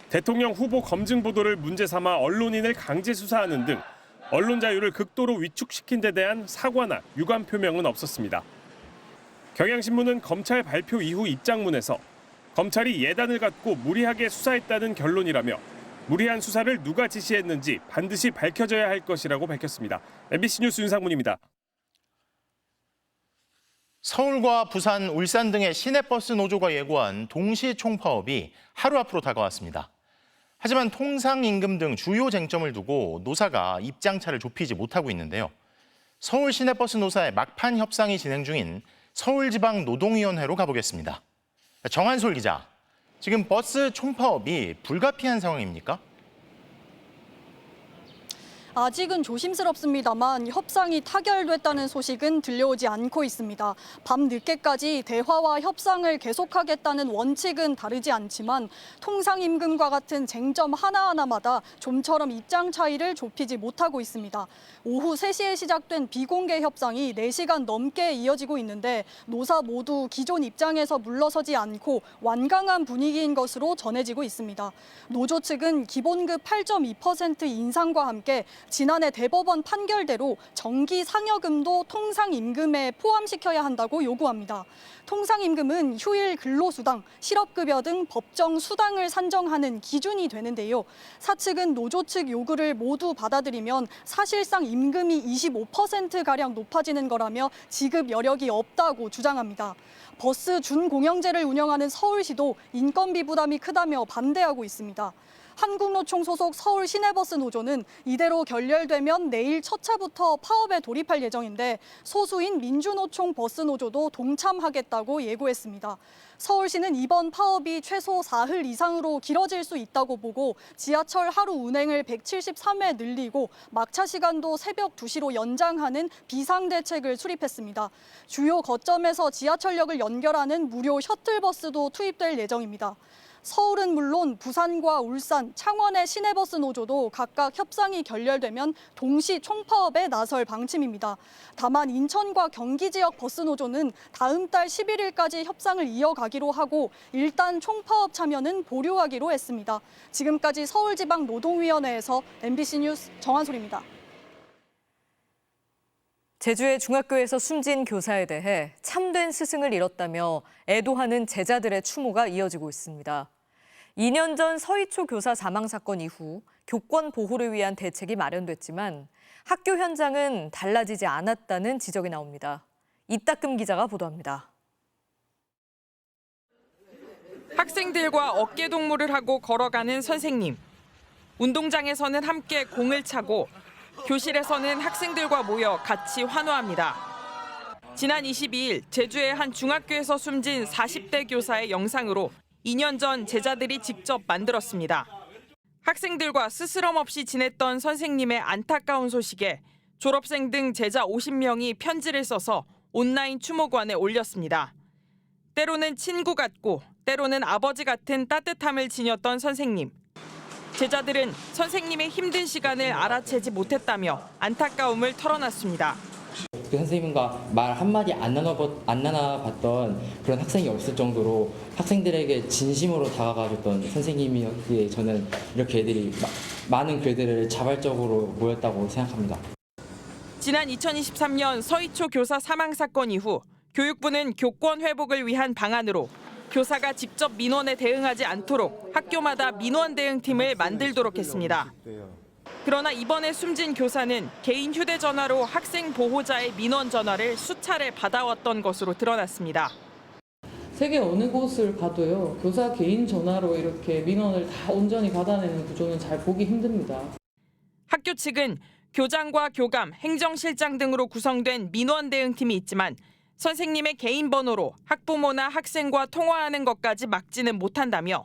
대통령 후보 검증 보도를 문제 삼아 언론인을 강제 수사하는 등 언론 자유를 극도로 위축시킨 데 대한 사과나 유감 표명은 없었습니다. 경향신문은 검찰 발표 이후 입장문에서 검찰이 예단을 갖고 무리하게 수사했다는 결론이라며 무리한 수사를 누가 지시했는지 반드시 밝혀져야 할 것이라고 밝혔습니다. MBC 뉴스 윤상문입니다. 서울과 부산, 울산 등의 시내버스 노조가 예고한 동시 총파업이 하루 앞으로 다가왔습니다. 하지만 통상임금 등 주요 쟁점을 두고 노사가 입장차를 좁히지 못하고 있는데요. 서울 시내버스 노사의 막판 협상이 진행 중인 서울지방노동위원회로 가보겠습니다. 정한솔 기자, 지금 버스 총파업이 불가피한 상황입니까? 아직은 조심스럽습니다만 협상이 타결됐다는 소식은 들려오지 않고 있습니다. 밤 늦게까지 대화와 협상을 계속하겠다는 원칙은 다르지 않지만 통상임금과 같은 쟁점 하나하나마다 좀처럼 입장 차이를 좁히지 못하고 있습니다. 오후 3시에 시작된 비공개 협상이 4시간 넘게 이어지고 있는데 노사 모두 기존 입장에서 물러서지 않고 완강한 분위기인 것으로 전해지고 있습니다. 노조 측은 기본급 8.2% 인상과 함께 지난해 대법원 판결대로 정기 상여금도 통상임금에 포함시켜야 한다고 요구합니다. 통상임금은 휴일 근로수당, 실업급여 등 법정 수당을 산정하는 기준이 되는데요. 사측은 노조 측 요구를 모두 받아들이면 사실상 임금이 25%가량 높아지는 거라며 지급 여력이 없다고 주장합니다. 버스 준공영제를 운영하는 서울시도 인건비 부담이 크다며 반대하고 있습니다. 한국노총 소속 서울 시내버스 노조는 이대로 결렬되면 내일 첫 차부터 파업에 돌입할 예정인데 소수인 민주노총 버스노조도 동참하겠다고 예고했습니다. 서울시는 이번 파업이 최소 사흘 이상으로 길어질 수 있다고 보고 지하철 하루 운행을 173회 늘리고 막차 시간도 새벽 2시로 연장하는 비상대책을 수립했습니다. 주요 거점에서 지하철역을 연결하는 무료 셔틀버스도 투입될 예정입니다. 서울은 물론 부산과 울산, 창원의 시내버스 노조도 각각 협상이 결렬되면 동시 총파업에 나설 방침입니다. 다만 인천과 경기 지역 버스 노조는 다음 달 11일까지 협상을 이어가기로 하고 일단 총파업 참여는 보류하기로 했습니다. 지금까지 서울지방노동위원회에서 MBC 뉴스 정한솔입니다. 제주의 중학교에서 숨진 교사에 대해 참된 스승을 잃었다며 애도하는 제자들의 추모가 이어지고 있습니다. 2년 전 서희초 교사 사망 사건 이후 교권 보호를 위한 대책이 마련됐지만 학교 현장은 달라지지 않았다는 지적이 나옵니다. 이따금 기자가 보도합니다. 학생들과 어깨동무를 하고 걸어가는 선생님. 운동장에서는 함께 공을 차고 교실에서는 학생들과 모여 같이 환호합니다. 지난 22일 제주의 한 중학교에서 숨진 40대 교사의 영상으로 2년 전 제자들이 직접 만들었습니다. 학생들과 스스럼 없이 지냈던 선생님의 안타까운 소식에 졸업생 등 제자 50명이 편지를 써서 온라인 추모관에 올렸습니다. 때로는 친구 같고 때로는 아버지 같은 따뜻함을 지녔던 선생님. 제자들은 선생님의 힘든 시간을 알아채지 못했다며 안타까움을 털어놨습니다. 그 선생님과 말 한마디 안 나눠봤던 그런 학생이 없을 정도로 학생들에게 진심으로 다가가줬던 선생님이었기에 저는 이렇게 애들이 많은 글들을 자발적으로 모였다고 생각합니다. 지난 2023년 서희초 교사 사망 사건 이후 교육부는 교권 회복을 위한 방안으로 교사가 직접 민원에 대응하지 않도록 학교마다 민원 대응팀을 만들도록 했습니다. 그러나 이번에 숨진 교사는 개인 휴대전화로 학생 보호자의 민원 전화를 수차례 받아왔던 것으로 드러났습니다. 세계 어느 곳을 가도요, 교사 개인 전화로 이렇게 민원을 다 온전히 받아내는 구조는 잘 보기 힘듭니다. 학교 측은 교장과 교감, 행정실장 등으로 구성된 민원 대응팀이 있지만 선생님의 개인 번호로 학부모나 학생과 통화하는 것까지 막지는 못한다며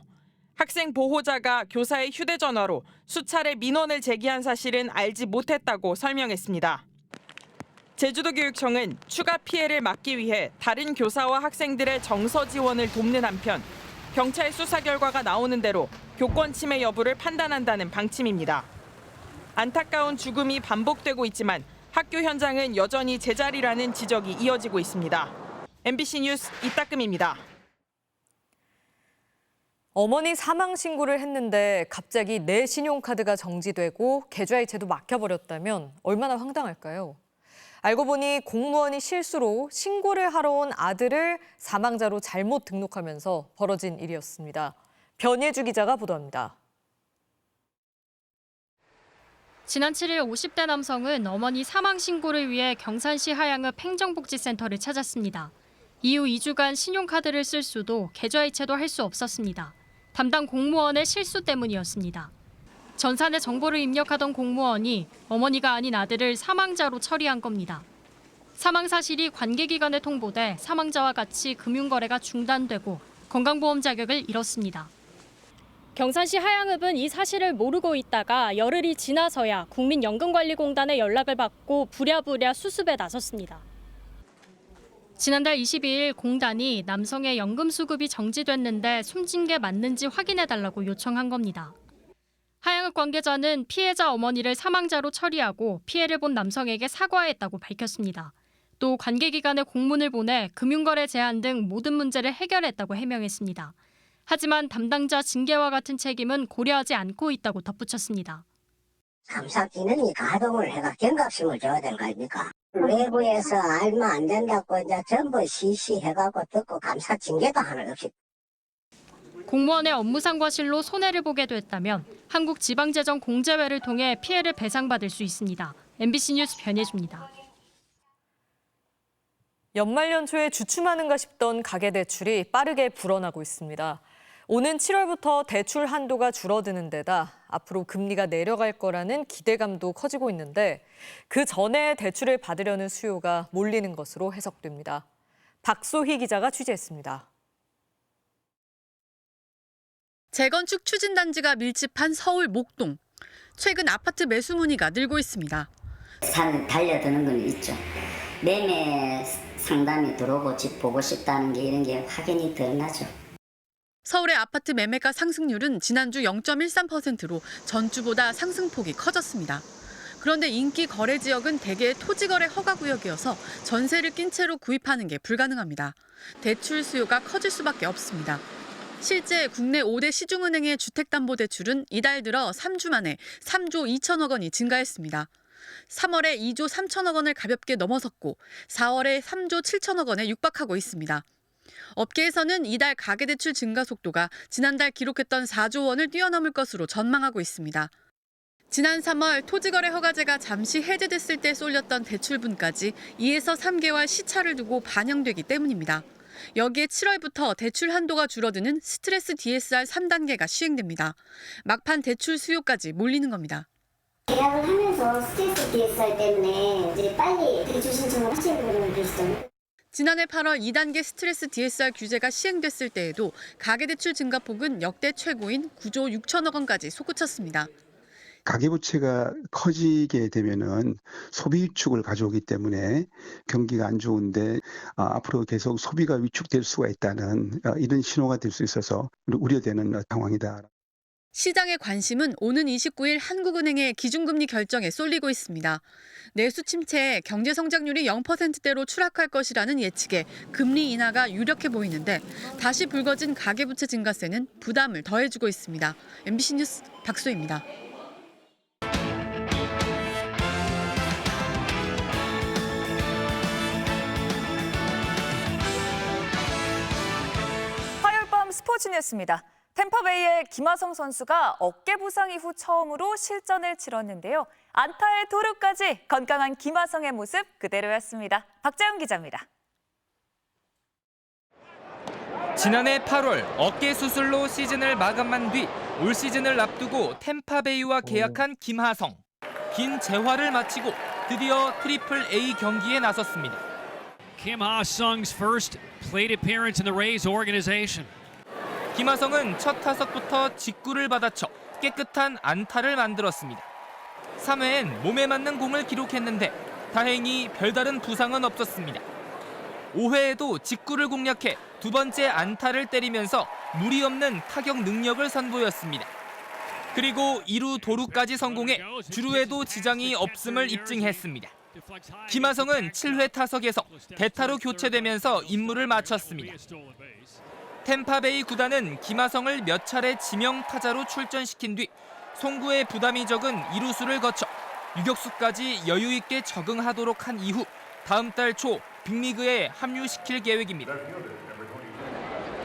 학생 보호자가 교사의 휴대전화로 수차례 민원을 제기한 사실은 알지 못했다고 설명했습니다. 제주도교육청은 추가 피해를 막기 위해 다른 교사와 학생들의 정서 지원을 돕는 한편 경찰 수사 결과가 나오는 대로 교권 침해 여부를 판단한다는 방침입니다. 안타까운 죽음이 반복되고 있지만 학교 현장은 여전히 제자리라는 지적이 이어지고 있습니다. MBC 뉴스 이따금입니다. 어머니 사망 신고를 했는데 갑자기 내 신용카드가 정지되고 계좌이체도 막혀버렸다면 얼마나 황당할까요? 알고 보니 공무원이 실수로 신고를 하러 온 아들을 사망자로 잘못 등록하면서 벌어진 일이었습니다. 변예주 기자가 보도합니다. 지난 7일 50대 남성은 어머니 사망 신고를 위해 경산시 하양읍 행정복지센터를 찾았습니다. 이후 2주간 신용카드를 쓸 수도 계좌이체도 할 수 없었습니다. 담당 공무원의 실수 때문이었습니다. 전산에 정보를 입력하던 공무원이 어머니가 아닌 아들을 사망자로 처리한 겁니다. 사망 사실이 관계기관에 통보돼 사망자와 같이 금융거래가 중단되고 건강보험 자격을 잃었습니다. 경산시 하양읍은 이 사실을 모르고 있다가 열흘이 지나서야 국민연금관리공단에 연락을 받고 부랴부랴 수습에 나섰습니다. 지난달 22일 공단이 남성의 연금 수급이 정지됐는데 숨진 게 맞는지 확인해달라고 요청한 겁니다. 하양읍 관계자는 피해자 어머니를 사망자로 처리하고 피해를 본 남성에게 사과했다고 밝혔습니다. 또 관계기관에 공문을 보내 금융거래 제한 등 모든 문제를 해결했다고 해명했습니다. 하지만 담당자 징계와 같은 책임은 고려하지 않고 있다고 덧붙였습니다. 감사기능이 가동을 해가 경각심을 줘야 될 거 아닙니까? 외부에서 알면 안 된다고 이제 전부 시시해가고 듣고 감사 징계도 하나 없이. 공무원의 업무상 과실로 손해를 보게 됐다면 한국지방재정공제회를 통해 피해를 배상받을 수 있습니다. MBC 뉴스 변예주입니다. 연말 연초에 주춤하는가 싶던 가계대출이 빠르게 불어나고 있습니다. 오는 7월부터 대출 한도가 줄어드는 데다 앞으로 금리가 내려갈 거라는 기대감도 커지고 있는데 그 전에 대출을 받으려는 수요가 몰리는 것으로 해석됩니다. 박소희 기자가 취재했습니다. 재건축 추진단지가 밀집한 서울 목동. 최근 아파트 매수 문의가 늘고 있습니다. 산 달려드는 건 있죠. 매매 상담이 들어오고 집 보고 싶다는 게 이런 게 확연히 드러나죠. 서울의 아파트 매매가 상승률은 지난주 0.13%로 전주보다 상승폭이 커졌습니다. 그런데 인기 거래 지역은 대개 토지거래 허가구역이어서 전세를 낀 채로 구입하는 게 불가능합니다. 대출 수요가 커질 수밖에 없습니다. 실제 국내 5대 시중은행의 주택담보대출은 이달 들어 3주 만에 3조 2천억 원이 증가했습니다. 3월에 2조 3천억 원을 가볍게 넘어섰고 4월에 3조 7천억 원에 육박하고 있습니다. 업계에서는 이달 가계대출 증가 속도가 지난달 기록했던 4조 원을 뛰어넘을 것으로 전망하고 있습니다. 지난 3월 토지거래 허가제가 잠시 해제됐을 때 쏠렸던 대출분까지 2에서 3개월 시차를 두고 반영되기 때문입니다. 여기에 7월부터 대출 한도가 줄어드는 스트레스 DSR 3단계가 시행됩니다. 막판 대출 수요까지 몰리는 겁니다. 계약을 하면서 스트레스 DSR 때문에 이제 빨리 대출 신청을 하시는 분들은 계시죠. 지난해 8월 2단계 스트레스 DSR 규제가 시행됐을 때에도 가계대출 증가폭은 역대 최고인 9조 6천억 원까지 솟구쳤습니다. 가계부채가 커지게 되면은 소비 위축을 가져오기 때문에 경기가 안 좋은데 앞으로 계속 소비가 위축될 수가 있다는 이런 신호가 될 수 있어서 우려되는 상황이다. 시장의 관심은 오는 29일 한국은행의 기준금리 결정에 쏠리고 있습니다. 내수 침체에 경제 성장률이 0%대로 추락할 것이라는 예측에 금리 인하가 유력해 보이는데 다시 불거진 가계부채 증가세는 부담을 더해주고 있습니다. MBC 뉴스 박소희입니다. 화요일 밤 스포츠 뉴스입니다. 템파베이의 김하성 선수가 어깨 부상 이후 처음으로 실전을 치렀는데요. 안타의 도루까지 건강한 김하성의 모습 그대로였습니다. 박자영 기자입니다. 지난해 8월 어깨 수술로 시즌을 마감한 뒤 올 시즌을 앞두고 템파베이와 계약한 김하성. 긴 재활을 마치고 드디어 트리플 A 경기에 나섰습니다. Kim Ha-sung's first plate appearance in the Rays organization. 김하성은 첫 타석부터 직구를 받아쳐 깨끗한 안타를 만들었습니다. 3회엔 몸에 맞는 공을 기록했는데 다행히 별다른 부상은 없었습니다. 5회에도 직구를 공략해 두 번째 안타를 때리면서 무리 없는 타격 능력을 선보였습니다. 그리고 2루 도루까지 성공해 주루에도 지장이 없음을 입증했습니다. 김하성은 7회 타석에서 대타로 교체되면서 임무를 마쳤습니다. 템파베이 구단은 김하성을 몇 차례 지명 타자로 출전시킨 뒤 송구의 부담이 적은 이루수를 거쳐 유격수까지 여유 있게 적응하도록 한 이후 다음 달 초 빅리그에 합류시킬 계획입니다.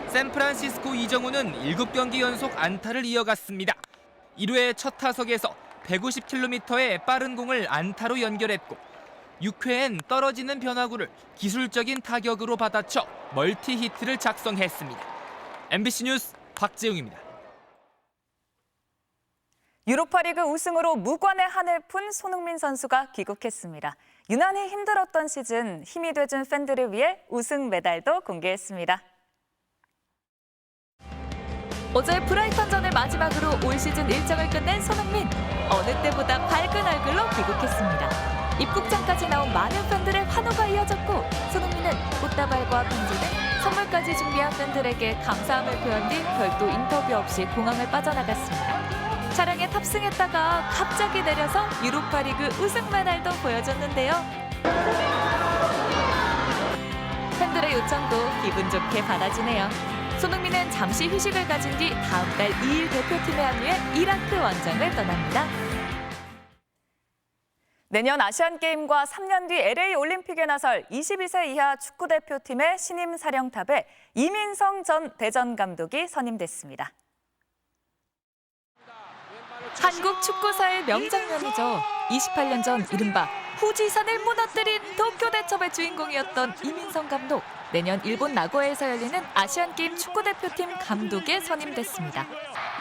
샌프란시스코 이정우는 7경기 연속 안타를 이어갔습니다. 1회 첫 타석에서 150km의 빠른 공을 안타로 연결했고 6회엔 떨어지는 변화구를 기술적인 타격으로 받아쳐 멀티 히트를 작성했습니다. MBC 뉴스 박재웅입니다. 유로파리그 우승으로 무관의 한을 푼 손흥민 선수가 귀국했습니다. 유난히 힘들었던 시즌 힘이 돼준 팬들을 위해 우승 메달도 공개했습니다. 어제 브라이턴전을 마지막으로 올 시즌 일정을 끝낸 손흥민. 어느 때보다 밝은 얼굴로 귀국했습니다. 입국장까지 나온 많은 팬들의 환호가 이어졌고 손흥민은 꽃다발과 편지 등 선물까지 준비한 팬들에게 감사함을 표한 뒤 별도 인터뷰 없이 공항을 빠져나갔습니다. 차량에 탑승했다가 갑자기 내려서 유로파리그 우승 메달도 보여줬는데요. 팬들의 요청도 기분 좋게 받아주네요. 손흥민은 잠시 휴식을 가진 뒤 다음 달 2일 대표팀에 합류해 이라크 원정을 떠납니다. 내년 아시안게임과 3년 뒤 LA 올림픽에 나설 22세 이하 축구대표팀의 신임 사령탑에 이민성 전 대전 감독이 선임됐습니다. 한국 축구사의 명장면이죠. 28년 전 이른바 후지산을 무너뜨린 도쿄대첩의 주인공이었던 이민성 감독. 내년 일본 나고야에서 열리는 아시안게임 축구대표팀 감독에 선임됐습니다.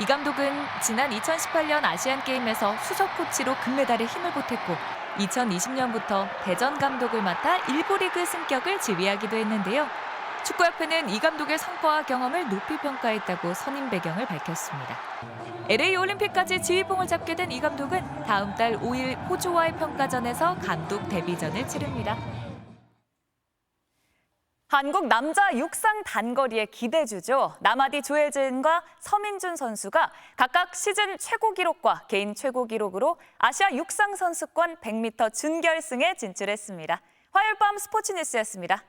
이 감독은 지난 2018년 아시안게임에서 수석 코치로 금메달에 힘을 보탰고 2020년부터 대전 감독을 맡아 일부 리그 승격을 지휘하기도 했는데요. 축구협회는 이 감독의 성과와 경험을 높이 평가했다고 선임 배경을 밝혔습니다. LA 올림픽까지 지휘봉을 잡게 된 이 감독은 다음 달 5일 호주와의 평가전에서 감독 데뷔전을 치릅니다. 한국 남자 육상 단거리의 기대주죠. 남아디 조혜진과 서민준 선수가 각각 시즌 최고 기록과 개인 최고 기록으로 아시아 육상 선수권 100m 준결승에 진출했습니다. 화요일 밤 스포츠 뉴스였습니다.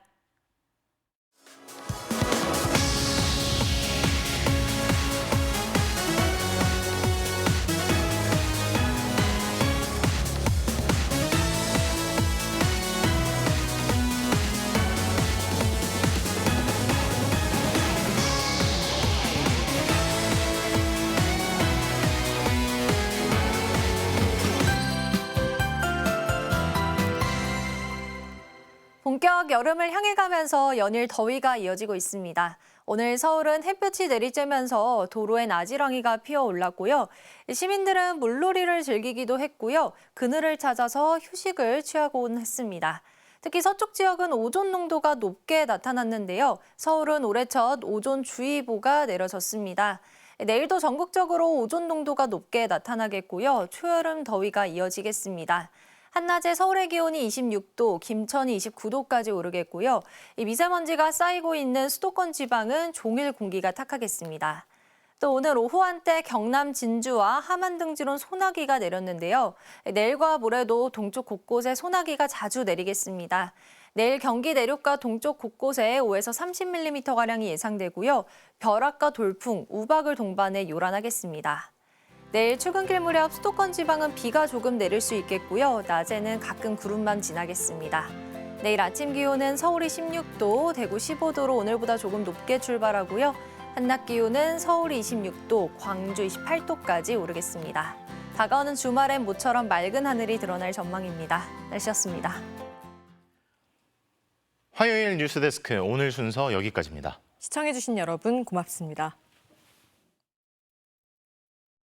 본격 여름을 향해 가면서 연일 더위가 이어지고 있습니다. 오늘 서울은 햇볕이 내리쬐면서 도로엔 아지랑이가 피어올랐고요. 시민들은 물놀이를 즐기기도 했고요. 그늘을 찾아서 휴식을 취하곤 했습니다. 특히 서쪽 지역은 오존 농도가 높게 나타났는데요. 서울은 올해 첫 오존주의보가 내려졌습니다. 내일도 전국적으로 오존 농도가 높게 나타나겠고요. 초여름 더위가 이어지겠습니다. 한낮에 서울의 기온이 26도, 김천이 29도까지 오르겠고요. 이 미세먼지가 쌓이고 있는 수도권 지방은 종일 공기가 탁하겠습니다. 또 오늘 오후 한때 경남 진주와 함안 등지론 소나기가 내렸는데요. 내일과 모레도 동쪽 곳곳에 소나기가 자주 내리겠습니다. 내일 경기 내륙과 동쪽 곳곳에 5에서 30mm가량이 예상되고요. 벼락과 돌풍, 우박을 동반해 요란하겠습니다. 내일 출근길 무렵 수도권 지방은 비가 조금 내릴 수 있겠고요. 낮에는 가끔 구름만 지나겠습니다. 내일 아침 기온은 서울이 16도, 대구 15도로 오늘보다 조금 높게 출발하고요. 한낮 기온은 서울이 26도, 광주 28도까지 오르겠습니다. 다가오는 주말엔 모처럼 맑은 하늘이 드러날 전망입니다. 날씨였습니다. 화요일 뉴스데스크 오늘 순서 여기까지입니다. 시청해주신 여러분 고맙습니다.